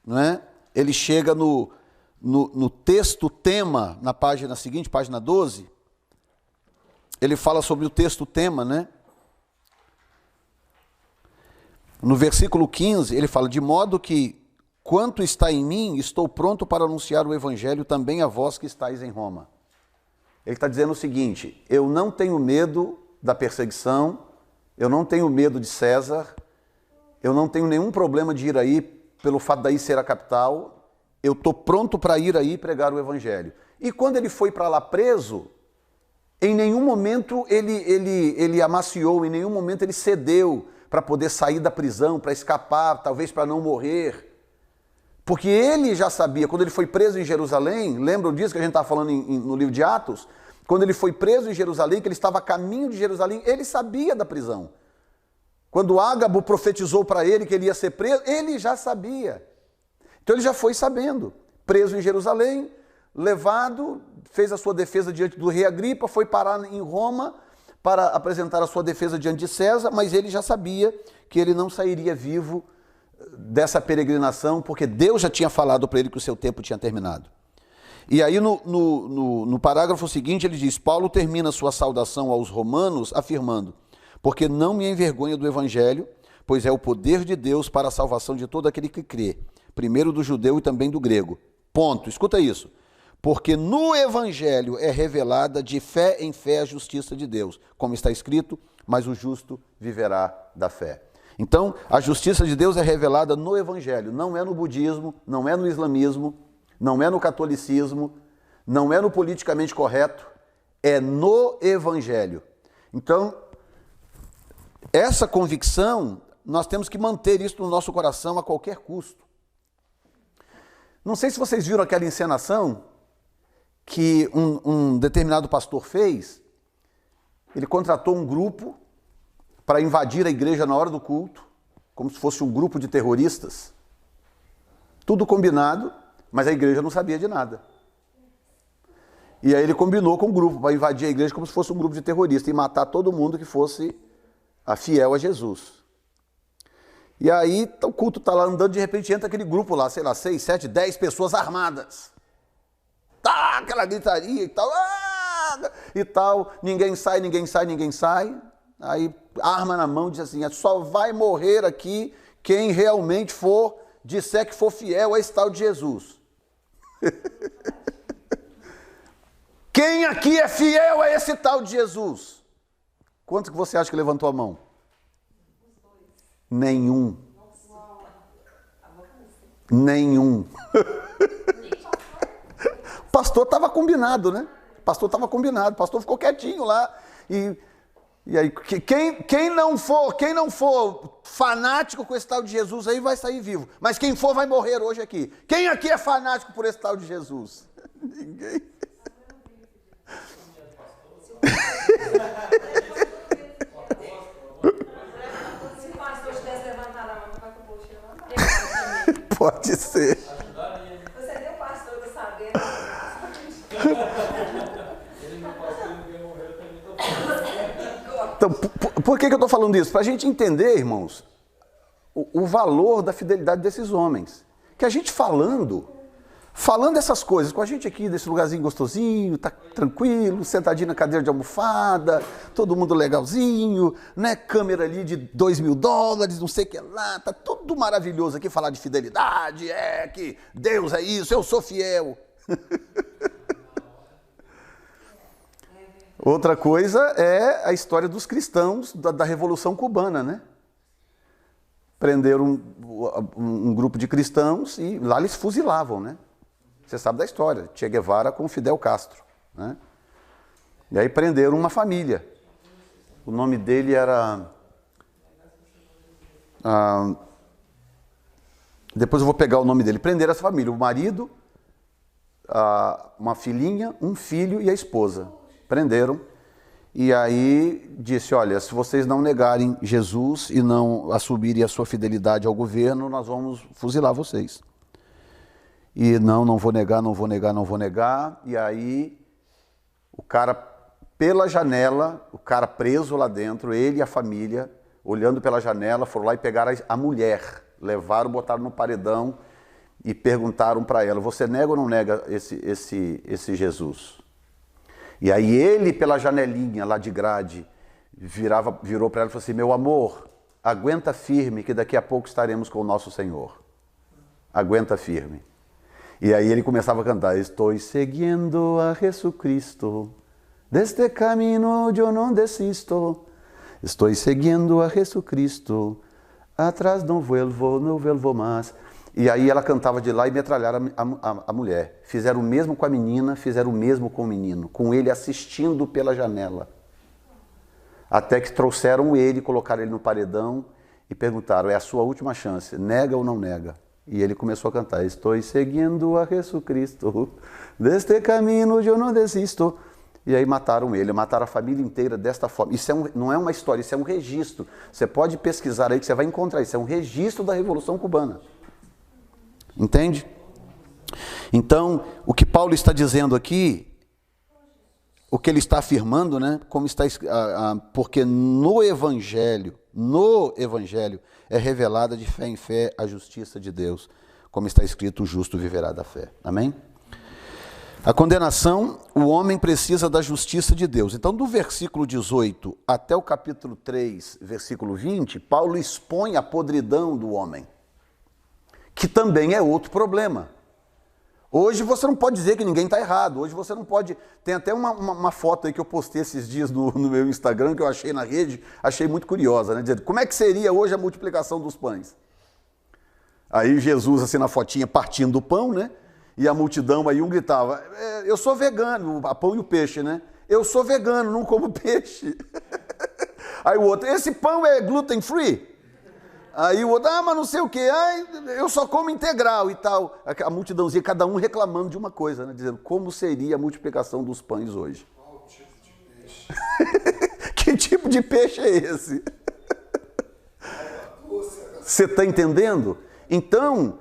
não é? Ele chega no texto tema, na página seguinte, página 12, ele fala sobre o texto tema, né? No versículo 15, ele fala: de modo que, quanto está em mim, estou pronto para anunciar o evangelho também a vós que estáis em Roma. Ele está dizendo o seguinte: eu não tenho medo da perseguição, eu não tenho medo de César, eu não tenho nenhum problema de ir aí pelo fato daí ser a capital, eu estou pronto para ir aí pregar o evangelho. E quando ele foi para lá preso, em nenhum momento ele amaciou, em nenhum momento ele cedeu para poder sair da prisão, para escapar, talvez para não morrer. Porque ele já sabia, quando ele foi preso em Jerusalém, lembram disso que a gente estava falando no livro de Atos? Quando ele foi preso em Jerusalém, que ele estava a caminho de Jerusalém, ele sabia da prisão. Quando Ágabo profetizou para ele que ele ia ser preso, ele já sabia. Então ele já foi sabendo. Preso em Jerusalém, levado, fez a sua defesa diante do rei Agripa, foi parar em Roma para apresentar a sua defesa diante de César, mas ele já sabia que ele não sairia vivo dessa peregrinação, porque Deus já tinha falado para ele que o seu tempo tinha terminado. E aí no parágrafo seguinte ele diz: Paulo termina sua saudação aos romanos afirmando: porque não me envergonho do evangelho, pois é o poder de Deus para a salvação de todo aquele que crê, primeiro do judeu e também do grego. Ponto. Escuta isso. Porque no evangelho é revelada de fé em fé a justiça de Deus, como está escrito: mas o justo viverá da fé. Então, a justiça de Deus é revelada no evangelho, não é no budismo, não é no islamismo, não é no catolicismo, não é no politicamente correto, é no evangelho. Então, essa convicção, nós temos que manter isso no nosso coração a qualquer custo. Não sei se vocês viram aquela encenação que um determinado pastor fez. Ele contratou um grupo para invadir a igreja na hora do culto, como se fosse um grupo de terroristas. Tudo combinado, mas a igreja não sabia de nada. E aí ele combinou com o grupo para invadir a igreja como se fosse um grupo de terroristas e matar todo mundo que fosse fiel a Jesus. E aí o culto está lá andando, de repente entra aquele grupo lá, sei lá, 6, 7, 10 pessoas armadas. Tá, aquela gritaria e tal, ninguém sai. Aí arma na mão, diz assim: só vai morrer aqui quem realmente disser que for fiel a esse tal de Jesus. Quem aqui é fiel a esse tal de Jesus? Quantos que você acha que levantou a mão? Nenhum. Nenhum. O pastor estava combinado, né? O pastor estava combinado. O pastor ficou quietinho lá. E aí, quem não for fanático com esse tal de Jesus aí vai sair vivo. Mas quem for vai morrer hoje aqui. Quem aqui é fanático por esse tal de Jesus? Ninguém. Se o pastor tivesse levantado a mão, como é que o povo tinha levantado? Pode ser. Você deu o pastor do saber. Ele não passou, ninguém morreu, também. Então, por que eu estou falando isso? Para a gente entender, irmãos, o valor da fidelidade desses homens. Que a gente falando essas coisas com a gente aqui, desse lugarzinho gostosinho, tá tranquilo, sentadinho na cadeira de almofada, todo mundo legalzinho, né? Câmera ali de $2.000, não sei o que lá, tá tudo maravilhoso aqui, falar de fidelidade, que Deus é isso, eu sou fiel. Outra coisa é a história dos cristãos da Revolução Cubana, né? Prenderam um grupo de cristãos e lá eles fuzilavam, né? Você sabe da história, Che Guevara com Fidel Castro, né? E aí prenderam uma família. O nome dele era... depois eu vou pegar o nome dele. Prenderam essa família, o marido, uma filhinha, um filho e a esposa. Prenderam. E aí disse, olha, se vocês não negarem Jesus e não assumirem a sua fidelidade ao governo, nós vamos fuzilar vocês. E não vou negar, não vou negar, não vou negar. E aí o cara, pela janela, o cara preso lá dentro, ele e a família, olhando pela janela, foram lá e pegaram a mulher, levaram, botaram no paredão e perguntaram para ela, você nega ou não nega esse Jesus? E aí ele, pela janelinha lá de grade, virou para ela e falou assim, meu amor, aguenta firme que daqui a pouco estaremos com o nosso Senhor. Aguenta firme. E aí ele começava a cantar, estou seguindo a Jesucristo, deste caminho eu não desisto. Estou seguindo a Jesucristo, atrás não vuelvo mais. E aí ela cantava de lá e metralharam a mulher. Fizeram o mesmo com a menina, fizeram o mesmo com o menino, com ele assistindo pela janela. Até que trouxeram ele, colocaram ele no paredão e perguntaram, é a sua última chance, nega ou não nega? E ele começou a cantar, estou seguindo a Jesucristo, deste caminho eu não desisto. E aí mataram ele, mataram a família inteira desta forma. Isso não é uma história, isso é um registro. Você pode pesquisar aí que você vai encontrar, isso é um registro da Revolução Cubana. Entende? Então, o que Paulo está dizendo aqui, o que ele está afirmando, né? Como está, porque no Evangelho é revelada de fé em fé a justiça de Deus, como está escrito, o justo viverá da fé. Amém? A condenação, o homem precisa da justiça de Deus. Então, do versículo 18 até o capítulo 3, versículo 20, Paulo expõe a podridão do homem, que também é outro problema. Hoje você não pode dizer que ninguém está errado, hoje você não pode... Tem até uma foto aí que eu postei esses dias no meu Instagram, que eu achei na rede, achei muito curiosa, né? Dizendo, como é que seria hoje a multiplicação dos pães? Aí Jesus, assim, na fotinha, partindo o pão, né? E a multidão, aí um gritava, eu sou vegano, o pão e o peixe, né? Eu sou vegano, não como peixe. Aí o outro, esse pão é gluten free? Aí o outro, mas não sei o quê, eu só como integral e tal. A multidãozinha, cada um reclamando de uma coisa, né? Dizendo, como seria a multiplicação dos pães hoje? Qual o tipo de peixe? Que tipo de peixe é esse? Você está entendendo? Então,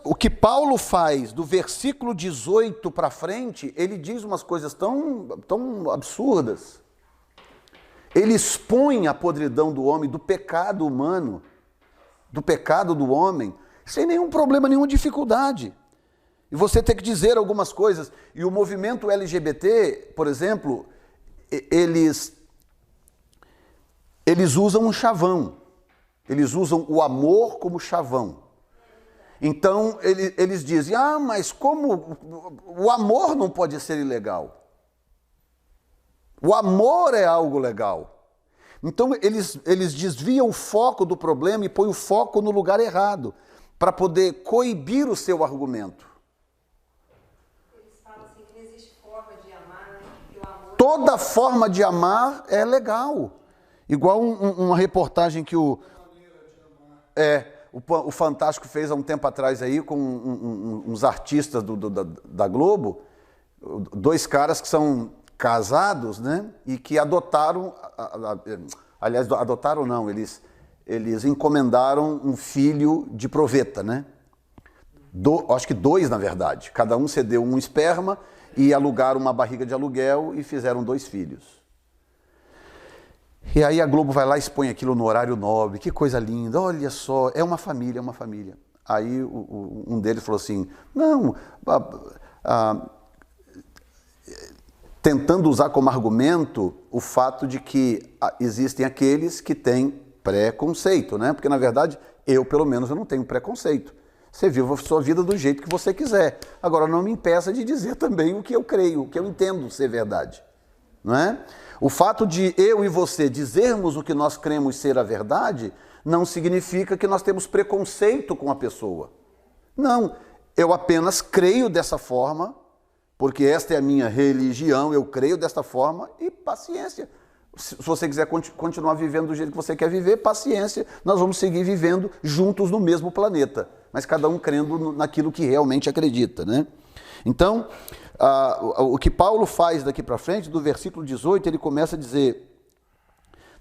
o que Paulo faz do versículo 18 para frente, ele diz umas coisas tão absurdas. Ele expõe a podridão do homem, do pecado humano, do pecado do homem, sem nenhum problema, nenhuma dificuldade. E você tem que dizer algumas coisas. E o movimento LGBT, por exemplo, eles usam um chavão. Eles usam o amor como chavão. Então, eles dizem, mas como o amor não pode ser ilegal? O amor é algo legal. Então, eles desviam o foco do problema e põem o foco no lugar errado. para poder coibir o seu argumento. Eles falam assim que não existe forma de amar, né? Que o amor... Toda forma de amar é legal. Igual uma reportagem que o Fantástico fez há um tempo atrás aí com uns artistas da Globo, dois caras que são casados, né? E que adotaram, aliás, adotaram não, eles encomendaram um filho de proveta, né? Acho que 2, na verdade. Cada um cedeu um esperma e alugaram uma barriga de aluguel e fizeram 2 filhos. E aí a Globo vai lá e expõe aquilo no horário nobre. Que coisa linda, olha só, é uma família, é uma família. Aí um deles falou assim, não, tentando usar como argumento o fato de que existem aqueles que têm preconceito, né? Porque, na verdade, eu, pelo menos, eu não tenho preconceito. Você vive a sua vida do jeito que você quiser. Agora, não me impeça de dizer também o que eu creio, o que eu entendo ser verdade. Não é? O fato de eu e você dizermos o que nós cremos ser a verdade não significa que nós temos preconceito com a pessoa. Não, eu apenas creio dessa forma, porque esta é a minha religião, eu creio desta forma e paciência. Se você quiser continuar vivendo do jeito que você quer viver, paciência, nós vamos seguir vivendo juntos no mesmo planeta, mas cada um crendo naquilo que realmente acredita, né? Então, o que Paulo faz daqui para frente, do versículo 18, ele começa a dizer,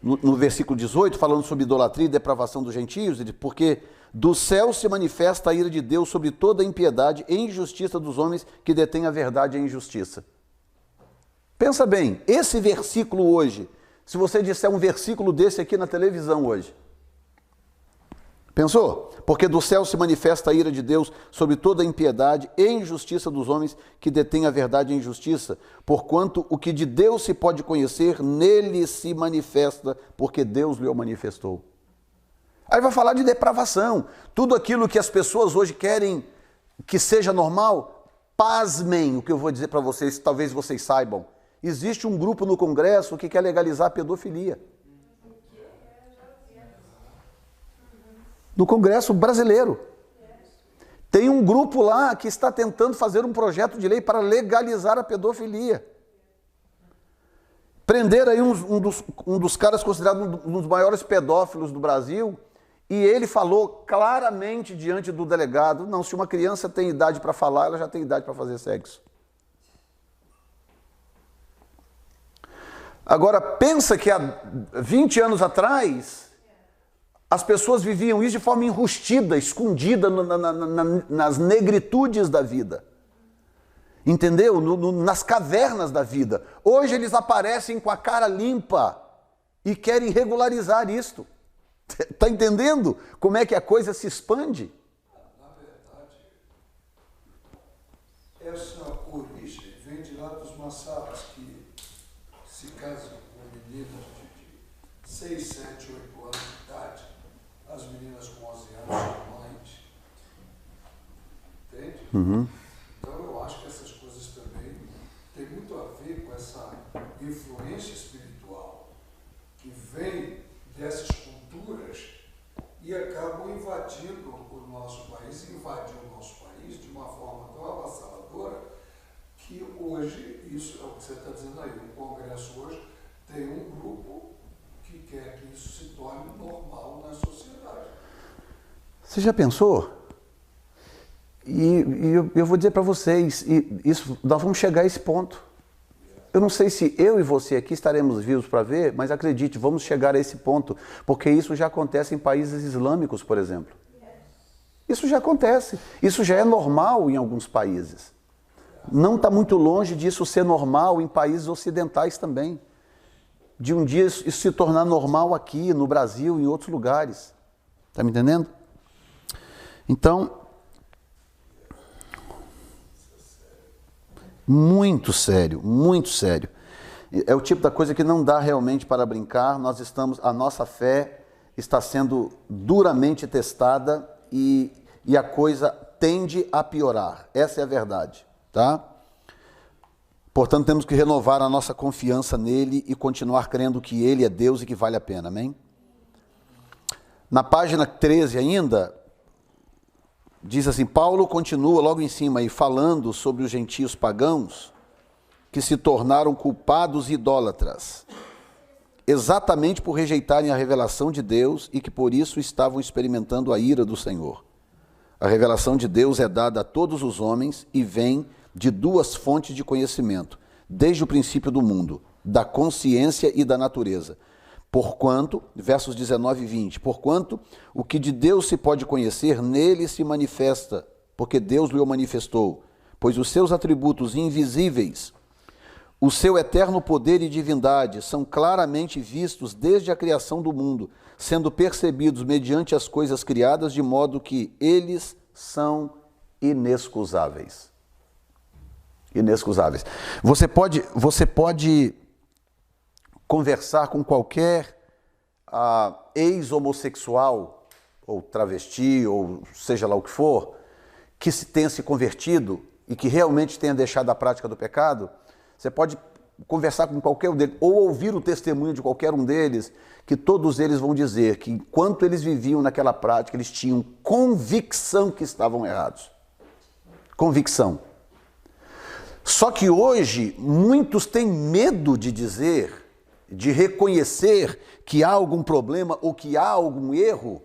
no versículo 18, falando sobre idolatria e depravação dos gentios, ele diz, porque do céu se manifesta a ira de Deus sobre toda a impiedade e injustiça dos homens que detêm a verdade e a injustiça. Pensa bem, esse versículo hoje, se você disser um versículo desse aqui na televisão hoje, pensou? Porque do céu se manifesta a ira de Deus sobre toda a impiedade e injustiça dos homens que detêm a verdade e a injustiça, porquanto o que de Deus se pode conhecer, nele se manifesta, porque Deus lhe o manifestou. Aí vai falar de depravação, tudo aquilo que as pessoas hoje querem que seja normal, pasmem o que eu vou dizer para vocês, talvez vocês saibam. Existe um grupo no Congresso que quer legalizar a pedofilia. No Congresso brasileiro. Tem um grupo lá que está tentando fazer um projeto de lei para legalizar a pedofilia. Prender aí um dos caras considerado um dos maiores pedófilos do Brasil, e ele falou claramente diante do delegado, não, se uma criança tem idade para falar, ela já tem idade para fazer sexo. Agora, pensa que há 20 anos atrás, as pessoas viviam isso de forma enrustida, escondida nas negritudes da vida. Entendeu? Nas cavernas da vida. Hoje eles aparecem com a cara limpa e querem regularizar isto. Está entendendo como é que a coisa se expande? Na verdade, essa origem vem de lá dos maçaras que se casam com meninas de 6, 7, 8 anos de idade, as meninas com 11 anos são mães. Entende? Uhum. Então eu acho que essas coisas também têm muito a ver com essa influência espiritual que vem dessas culturas e acabam invadindo o nosso país, invadiu o nosso país de uma forma tão avassaladora que hoje, isso é o que você está dizendo aí, o Congresso hoje tem um grupo que quer que isso se torne normal na sociedade. Você já pensou? E eu vou dizer para vocês, nós vamos chegar a esse ponto. Eu não sei se eu e você aqui estaremos vivos para ver, mas acredite, vamos chegar a esse ponto, porque isso já acontece em países islâmicos, por exemplo. Isso já acontece, isso já é normal em alguns países. Não está muito longe disso ser normal em países ocidentais também. De um dia isso se tornar normal aqui, no Brasil, em outros lugares. Está me entendendo? Então, muito sério, muito sério. É o tipo da coisa que não dá realmente para brincar. A nossa fé está sendo duramente testada e a coisa tende a piorar. Essa é a verdade, tá? Portanto, temos que renovar a nossa confiança nele e continuar crendo que ele é Deus e que vale a pena, amém? Na página 13 ainda, diz assim, Paulo continua logo em cima aí, falando sobre os gentios pagãos que se tornaram culpados e idólatras, exatamente por rejeitarem a revelação de Deus e que por isso estavam experimentando a ira do Senhor. A revelação de Deus é dada a todos os homens e vem de duas fontes de conhecimento, desde o princípio do mundo, da consciência e da natureza. Porquanto, versos 19 e 20, porquanto o que de Deus se pode conhecer, nele se manifesta, porque Deus lhe o manifestou, pois os seus atributos invisíveis, o seu eterno poder e divindade são claramente vistos desde a criação do mundo, sendo percebidos mediante as coisas criadas, de modo que eles são inexcusáveis. Inexcusáveis. Você pode conversar com qualquer ex-homossexual, ou travesti, ou seja lá o que for, que tenha se convertido e que realmente tenha deixado a prática do pecado. Você pode conversar com qualquer um deles, ou ouvir o testemunho de qualquer um deles, que todos eles vão dizer que enquanto eles viviam naquela prática, eles tinham convicção que estavam errados. Convicção. Só que hoje, muitos têm medo de dizer, de reconhecer que há algum problema ou que há algum erro,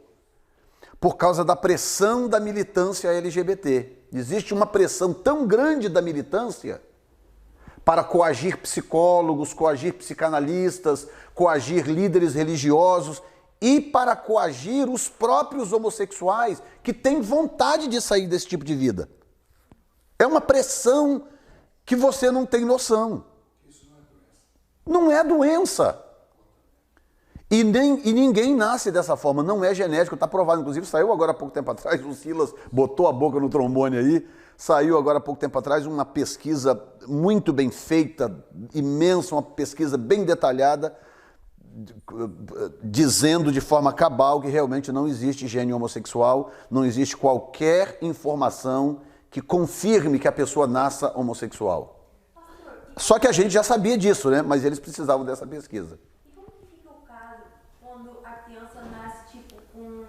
por causa da pressão da militância LGBT. Existe uma pressão tão grande da militância para coagir psicólogos, coagir psicanalistas, coagir líderes religiosos e para coagir os próprios homossexuais que têm vontade de sair desse tipo de vida. É uma pressão que você não tem noção. Não é doença. E ninguém nasce dessa forma, não é genético, está provado. Inclusive saiu agora há pouco tempo atrás, o Silas botou a boca no trombone aí, saiu agora há pouco tempo atrás uma pesquisa muito bem feita, imensa, uma pesquisa bem detalhada, dizendo de forma cabal que realmente não existe gene homossexual, não existe qualquer informação que confirme que a pessoa nasça homossexual. Só que a gente já sabia disso, né? Mas eles precisavam dessa pesquisa. E como que fica o caso quando a criança nasce, tipo, com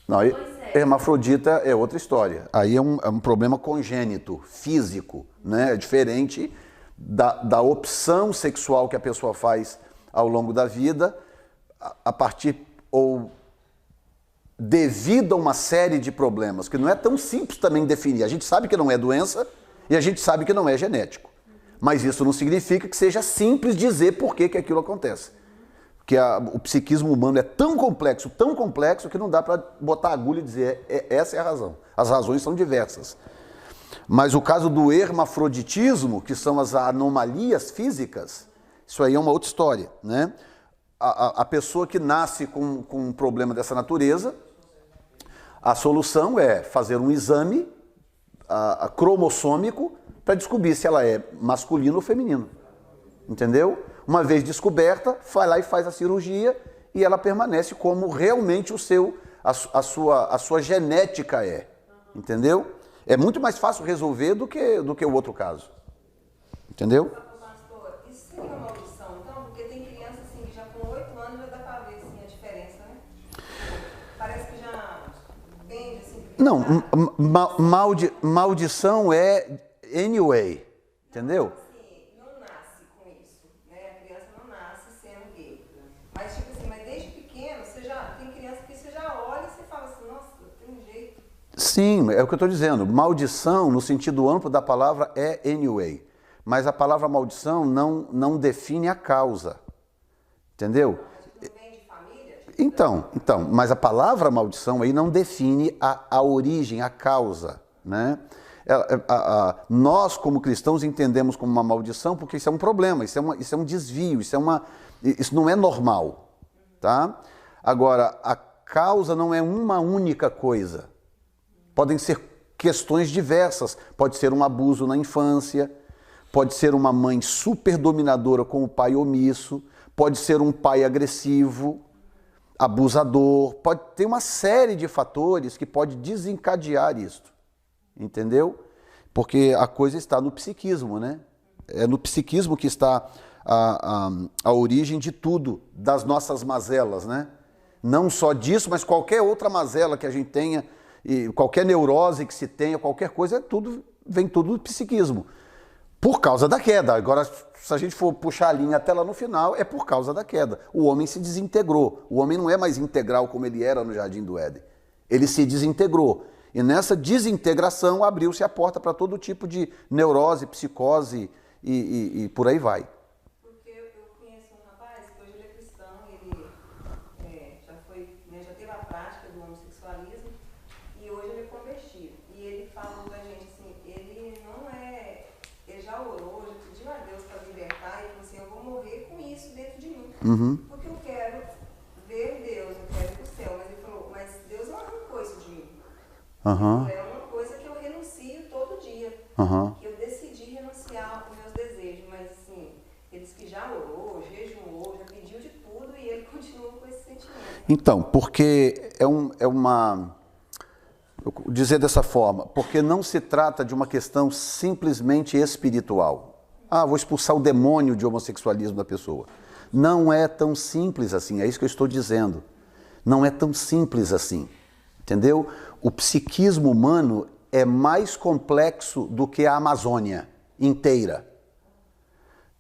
Não, dois sexos? hermafrodita é outra história. Aí é um problema congênito, físico, né? É diferente da opção sexual que a pessoa faz ao longo da vida, a partir ou devido a uma série de problemas, que não é tão simples também definir. A gente sabe que não é doença e a gente sabe que não é genético. Mas isso não significa que seja simples dizer por que aquilo acontece. Porque o psiquismo humano é tão complexo que não dá para botar a agulha e dizer essa é a razão. As razões são diversas. Mas o caso do hermafroditismo, que são as anomalias físicas, isso aí é uma outra história, né? A pessoa que nasce com um problema dessa natureza, a solução é fazer um exame cromossômico para descobrir se ela é masculino ou feminino. Entendeu? Uma vez descoberta, vai lá e faz a cirurgia e ela permanece como realmente a sua genética é. Entendeu? É muito mais fácil resolver do que o outro caso. Entendeu? Pastor, isso seria uma maldição, então? Porque tem criança assim que já com 8 anos já dá para ver assim, a diferença, né? Parece que já entende assim. Não, maldição é anyway, entendeu? Assim, não nasce com isso, né? A criança não nasce sendo gay. Mas tipo assim, mas desde pequeno, tem criança que você já olha e você fala assim, nossa, tem um jeito. Sim, é o que eu estou dizendo. Maldição, no sentido amplo da palavra, é anyway. Mas a palavra maldição não define a causa. Entendeu? Não vem de família? Então, mas a palavra maldição aí não define a origem, a causa, né? Nós, como cristãos, entendemos como uma maldição porque isso é um problema, isso é um desvio, isso não é normal, tá? Agora, a causa não é uma única coisa. Podem ser questões diversas. Pode ser um abuso na infância, pode ser uma mãe super dominadora com o pai omisso, pode ser um pai agressivo, abusador, pode ter uma série de fatores que pode desencadear isto, entendeu? Porque a coisa está no psiquismo, né? É no psiquismo que está a origem de tudo, das nossas mazelas, né? Não só disso, mas qualquer outra mazela que a gente tenha e qualquer neurose que se tenha, qualquer coisa, vem tudo do psiquismo. Por causa da queda. Agora, se a gente for puxar a linha até lá no final, é por causa da queda. O homem se desintegrou. O homem não é mais integral como ele era no Jardim do Éden. Ele se desintegrou. E nessa desintegração abriu-se a porta para todo tipo de neurose, psicose e por aí vai. Porque eu conheço um rapaz que hoje ele é cristão, ele já teve a prática do homossexualismo e hoje ele é convertido. E ele falou pra gente assim, ele já orou, já pediu a Deus para libertar e falou assim, eu vou morrer com isso dentro de mim. Uhum. Porque eu quero ver Deus, eu quero ir pro céu. Mas ele falou, mas Deus não arrancou isso de mim. Uhum. É uma coisa que eu renuncio todo dia. Uhum. Eu decidi renunciar aos meus desejos, mas assim, ele disse que já orou, jejuou, já pediu de tudo e ele continua com esse sentimento. Então, porque dizer dessa forma, porque não se trata de uma questão simplesmente espiritual. Vou expulsar o demônio de homossexualismo da pessoa. Não é tão simples assim, é isso que eu estou dizendo. Não é tão simples assim, entendeu? O psiquismo humano é mais complexo do que a Amazônia inteira.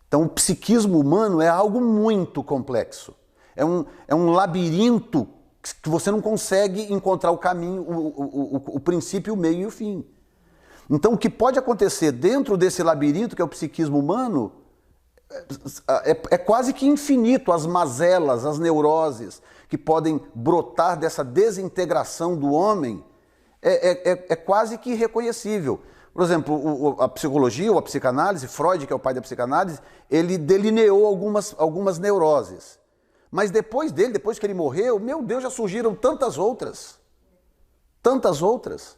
Então, o psiquismo humano é algo muito complexo. É um labirinto que você não consegue encontrar o caminho, o princípio, o meio e o fim. Então, o que pode acontecer dentro desse labirinto, que é o psiquismo humano, é quase que infinito as mazelas, as neuroses que podem brotar dessa desintegração do homem, é quase que irreconhecível. Por exemplo, a psicologia ou a psicanálise, Freud, que é o pai da psicanálise, ele delineou algumas neuroses. Mas depois que ele morreu, meu Deus, já surgiram tantas outras. Tantas outras.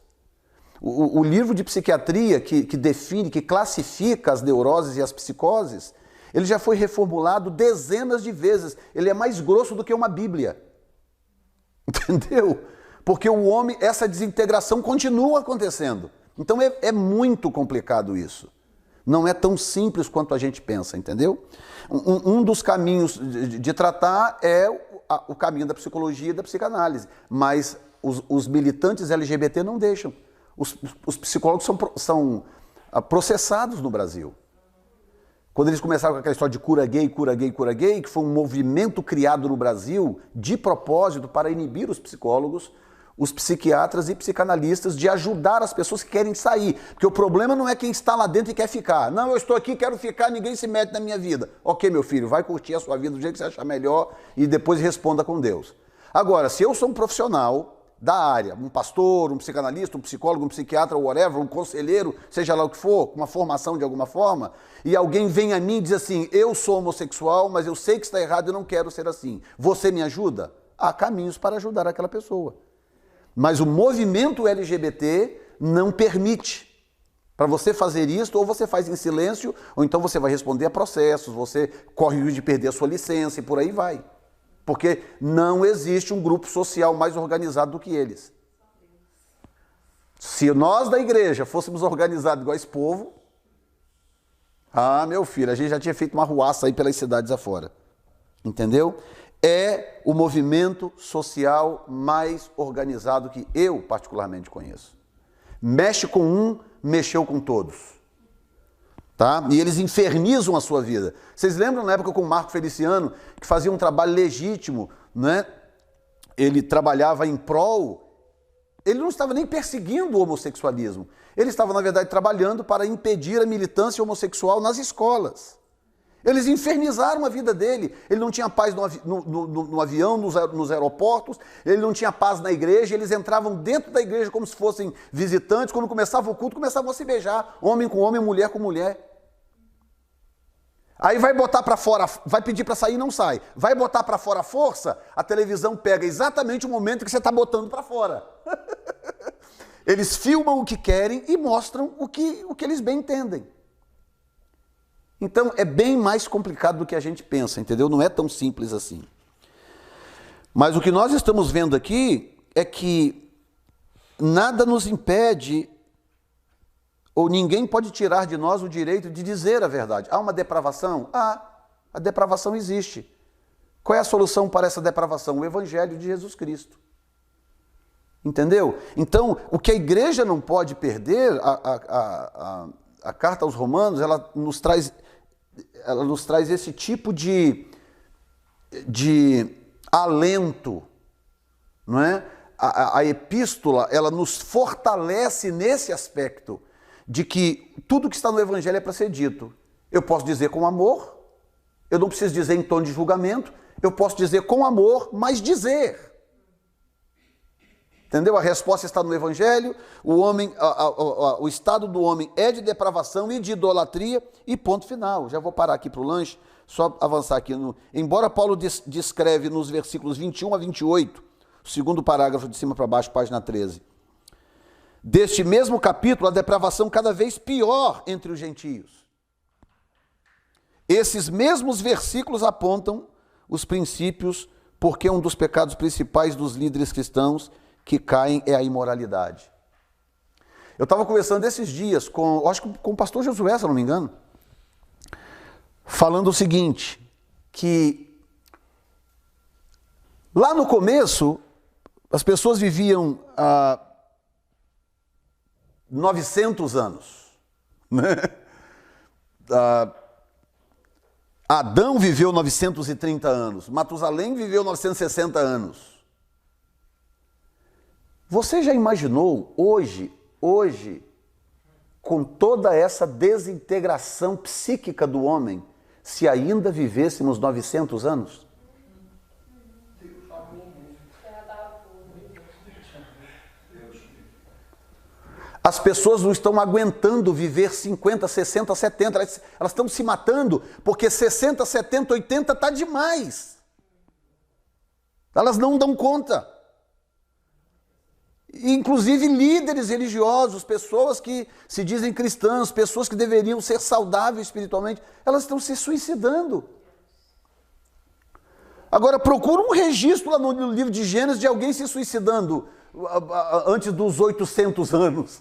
O livro de psiquiatria que define, que classifica as neuroses e as psicoses, ele já foi reformulado dezenas de vezes. Ele é mais grosso do que uma Bíblia. Entendeu? Porque o homem, essa desintegração continua acontecendo. Então é muito complicado isso. Não é tão simples quanto a gente pensa, entendeu? Um dos caminhos de tratar é o caminho da psicologia e da psicanálise. Mas os militantes LGBT não deixam. Os psicólogos são processados no Brasil. Quando eles começaram com aquela história de cura gay, cura gay, cura gay, que foi um movimento criado no Brasil de propósito para inibir os psicólogos, os psiquiatras e psicanalistas de ajudar as pessoas que querem sair. Porque o problema não é quem está lá dentro e quer ficar. Não, eu estou aqui, quero ficar, ninguém se mete na minha vida. Ok, meu filho, vai curtir a sua vida do jeito que você achar melhor e depois responda com Deus. Agora, se eu sou um profissional da área, um pastor, um psicanalista, um psicólogo, um psiquiatra, whatever, um conselheiro, seja lá o que for, com uma formação de alguma forma, e alguém vem a mim e diz assim, eu sou homossexual, mas eu sei que está errado e não quero ser assim. Você me ajuda? Há caminhos para ajudar aquela pessoa. Mas o movimento LGBT não permite. Para você fazer isso, ou você faz em silêncio, ou então você vai responder a processos, você corre o risco de perder a sua licença e por aí vai. Porque não existe um grupo social mais organizado do que eles. Se nós da igreja fôssemos organizados igual esse povo, meu filho, a gente já tinha feito uma arruaça aí pelas cidades afora. Entendeu? É o movimento social mais organizado que eu particularmente conheço. Mexe com um, mexeu com todos. Tá? E eles infernizam a sua vida. Vocês lembram na época com o Marco Feliciano, que fazia um trabalho legítimo, né? Ele trabalhava em prol, ele não estava nem perseguindo o homossexualismo. Ele estava, na verdade, trabalhando para impedir a militância homossexual nas escolas. Eles infernizaram a vida dele. Ele não tinha paz no avião, nos aeroportos, ele não tinha paz na igreja, eles entravam dentro da igreja como se fossem visitantes, quando começava o culto, começavam a se beijar, homem com homem, mulher com mulher. Aí vai botar para fora, vai pedir para sair, não sai. Vai botar para fora a força, a televisão pega exatamente o momento que você está botando para fora. Eles filmam o que querem e mostram o que eles bem entendem. Então, é bem mais complicado do que a gente pensa, entendeu? Não é tão simples assim. Mas o que nós estamos vendo aqui é que nada nos impede, ou ninguém pode tirar de nós o direito de dizer a verdade. Há uma depravação? A depravação existe. Qual é a solução para essa depravação? O Evangelho de Jesus Cristo. Entendeu? Então, o que a igreja não pode perder, a carta aos Romanos, ela nos traz esse tipo de alento, não é? A epístola, ela nos fortalece nesse aspecto de que tudo que está no Evangelho é para ser dito. Eu posso dizer com amor, eu não preciso dizer em tom de julgamento, eu posso dizer com amor, mas dizer. Entendeu? A resposta está no Evangelho, o estado do homem é de depravação e de idolatria, e ponto final. Já vou parar aqui para o lanche, só avançar aqui. Embora Paulo descreve nos versículos 21 a 28, o segundo parágrafo de cima para baixo, página 13, deste mesmo capítulo, a depravação cada vez pior entre os gentios. Esses mesmos versículos apontam os princípios, porque um dos pecados principais dos líderes cristãos que caem é a imoralidade. Eu estava conversando esses dias acho que com o pastor Josué, se eu não me engano, falando o seguinte, que lá no começo, as pessoas viviam há 900 anos. Né? Adão viveu 930 anos, Matusalém viveu 960 anos. Você já imaginou hoje, com toda essa desintegração psíquica do homem, se ainda vivêssemos 900 anos? As pessoas não estão aguentando viver 50, 60, 70, elas estão se matando, porque 60, 70, 80 está demais. Elas não dão conta. Inclusive líderes religiosos, pessoas que se dizem cristãs, pessoas que deveriam ser saudáveis espiritualmente, elas estão se suicidando. Agora procura um registro lá no livro de Gênesis de alguém se suicidando antes dos 800 anos.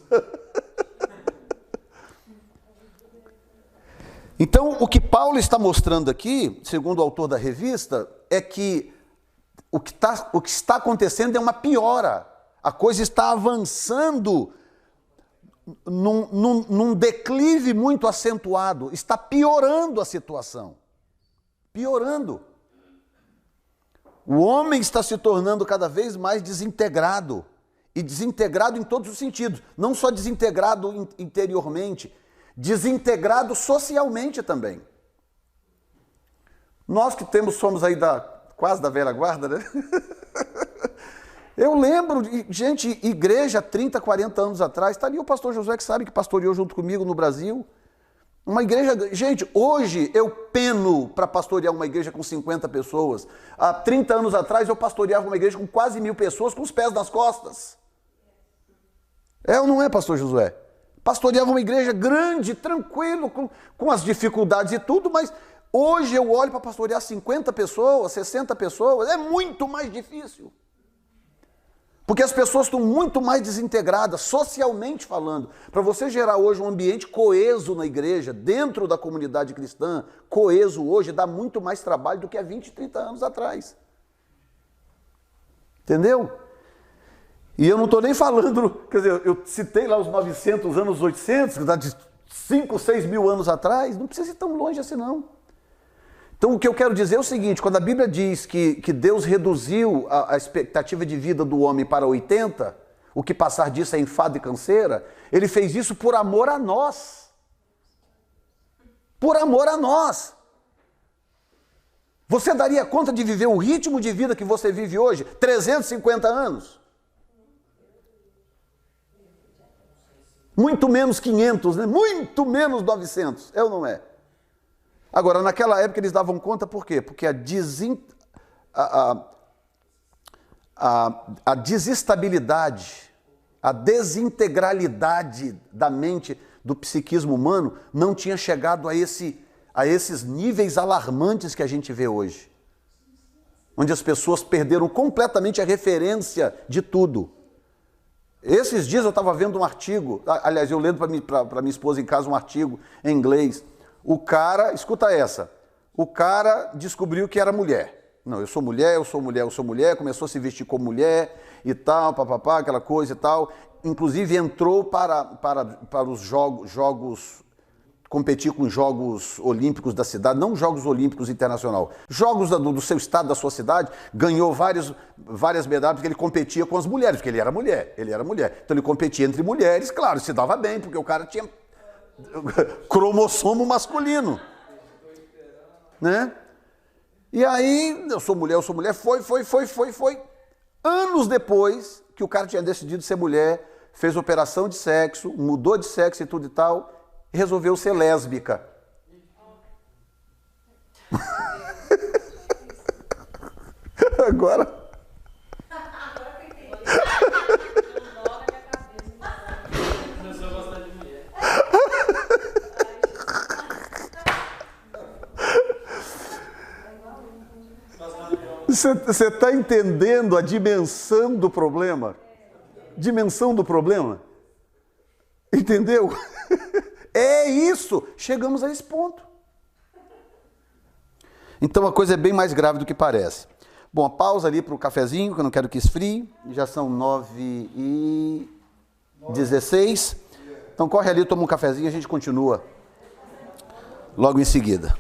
Então, o que Paulo está mostrando aqui, segundo o autor da revista, é que o que está acontecendo é uma piora. A coisa está avançando num declive muito acentuado. Está piorando a situação. Piorando. O homem está se tornando cada vez mais desintegrado. E desintegrado em todos os sentidos. Não só desintegrado interiormente, desintegrado socialmente também. Nós que somos aí quase da velha guarda, né? Eu lembro, gente, igreja 30, 40 anos atrás, está ali o pastor Josué que sabe que pastoreou junto comigo no Brasil. Uma igreja, gente, hoje eu peno para pastorear uma igreja com 50 pessoas. Há 30 anos atrás eu pastoreava uma igreja com quase 1000 pessoas com os pés nas costas. É ou não é, pastor Josué? Pastoreava uma igreja grande, tranquilo, com as dificuldades e tudo, mas hoje eu olho para pastorear 50 pessoas, 60 pessoas, é muito mais difícil. Porque as pessoas estão muito mais desintegradas, socialmente falando. Para você gerar hoje um ambiente coeso na igreja, dentro da comunidade cristã, coeso hoje, dá muito mais trabalho do que há 20, 30 anos atrás. Entendeu? E eu não estou nem falando, quer dizer, eu citei lá os 900 anos, 800, que dá de 5, 6 mil anos atrás, não precisa ir tão longe assim não. Então, o que eu quero dizer é o seguinte, quando a Bíblia diz que Deus reduziu a expectativa de vida do homem para 80, o que passar disso é enfado e canseira, ele fez isso por amor a nós. Por amor a nós. Você daria conta de viver o ritmo de vida que você vive hoje, 350 anos? Muito menos 500, né? Muito menos 900, é ou não é? Agora, naquela época eles davam conta por quê? Porque a desestabilidade, a desintegralidade da mente, do psiquismo humano, não tinha chegado a esses níveis alarmantes que a gente vê hoje. Onde as pessoas perderam completamente a referência de tudo. Esses dias eu estava vendo um artigo, aliás, eu lendo para minha esposa em casa um artigo em inglês. O cara, escuta essa, o cara descobriu que era mulher, Não, eu sou mulher, eu sou mulher, eu sou mulher, começou a se vestir como mulher e tal, papapá, aquela coisa e tal. Inclusive entrou para os jogos, competir com os Jogos Olímpicos da cidade, não Jogos Olímpicos Internacional, Jogos do seu estado, da sua cidade, ganhou várias medalhas porque ele competia com as mulheres, porque ele era mulher. Então ele competia entre mulheres, claro, se dava bem, porque o cara tinha cromossomo masculino, né? E aí, eu sou mulher, foi. Anos depois que o cara tinha decidido ser mulher, fez operação de sexo, mudou de sexo e tudo e tal, e resolveu ser lésbica. Agora... Começou a gostar de mulher. Você está entendendo a dimensão do problema? Dimensão do problema? Entendeu? É isso! Chegamos a esse ponto. Então a coisa é bem mais grave do que parece. Bom, a pausa ali para o cafezinho, que eu não quero que esfrie. Já são 9h16. Então corre ali, toma um cafezinho e a gente continua logo em seguida.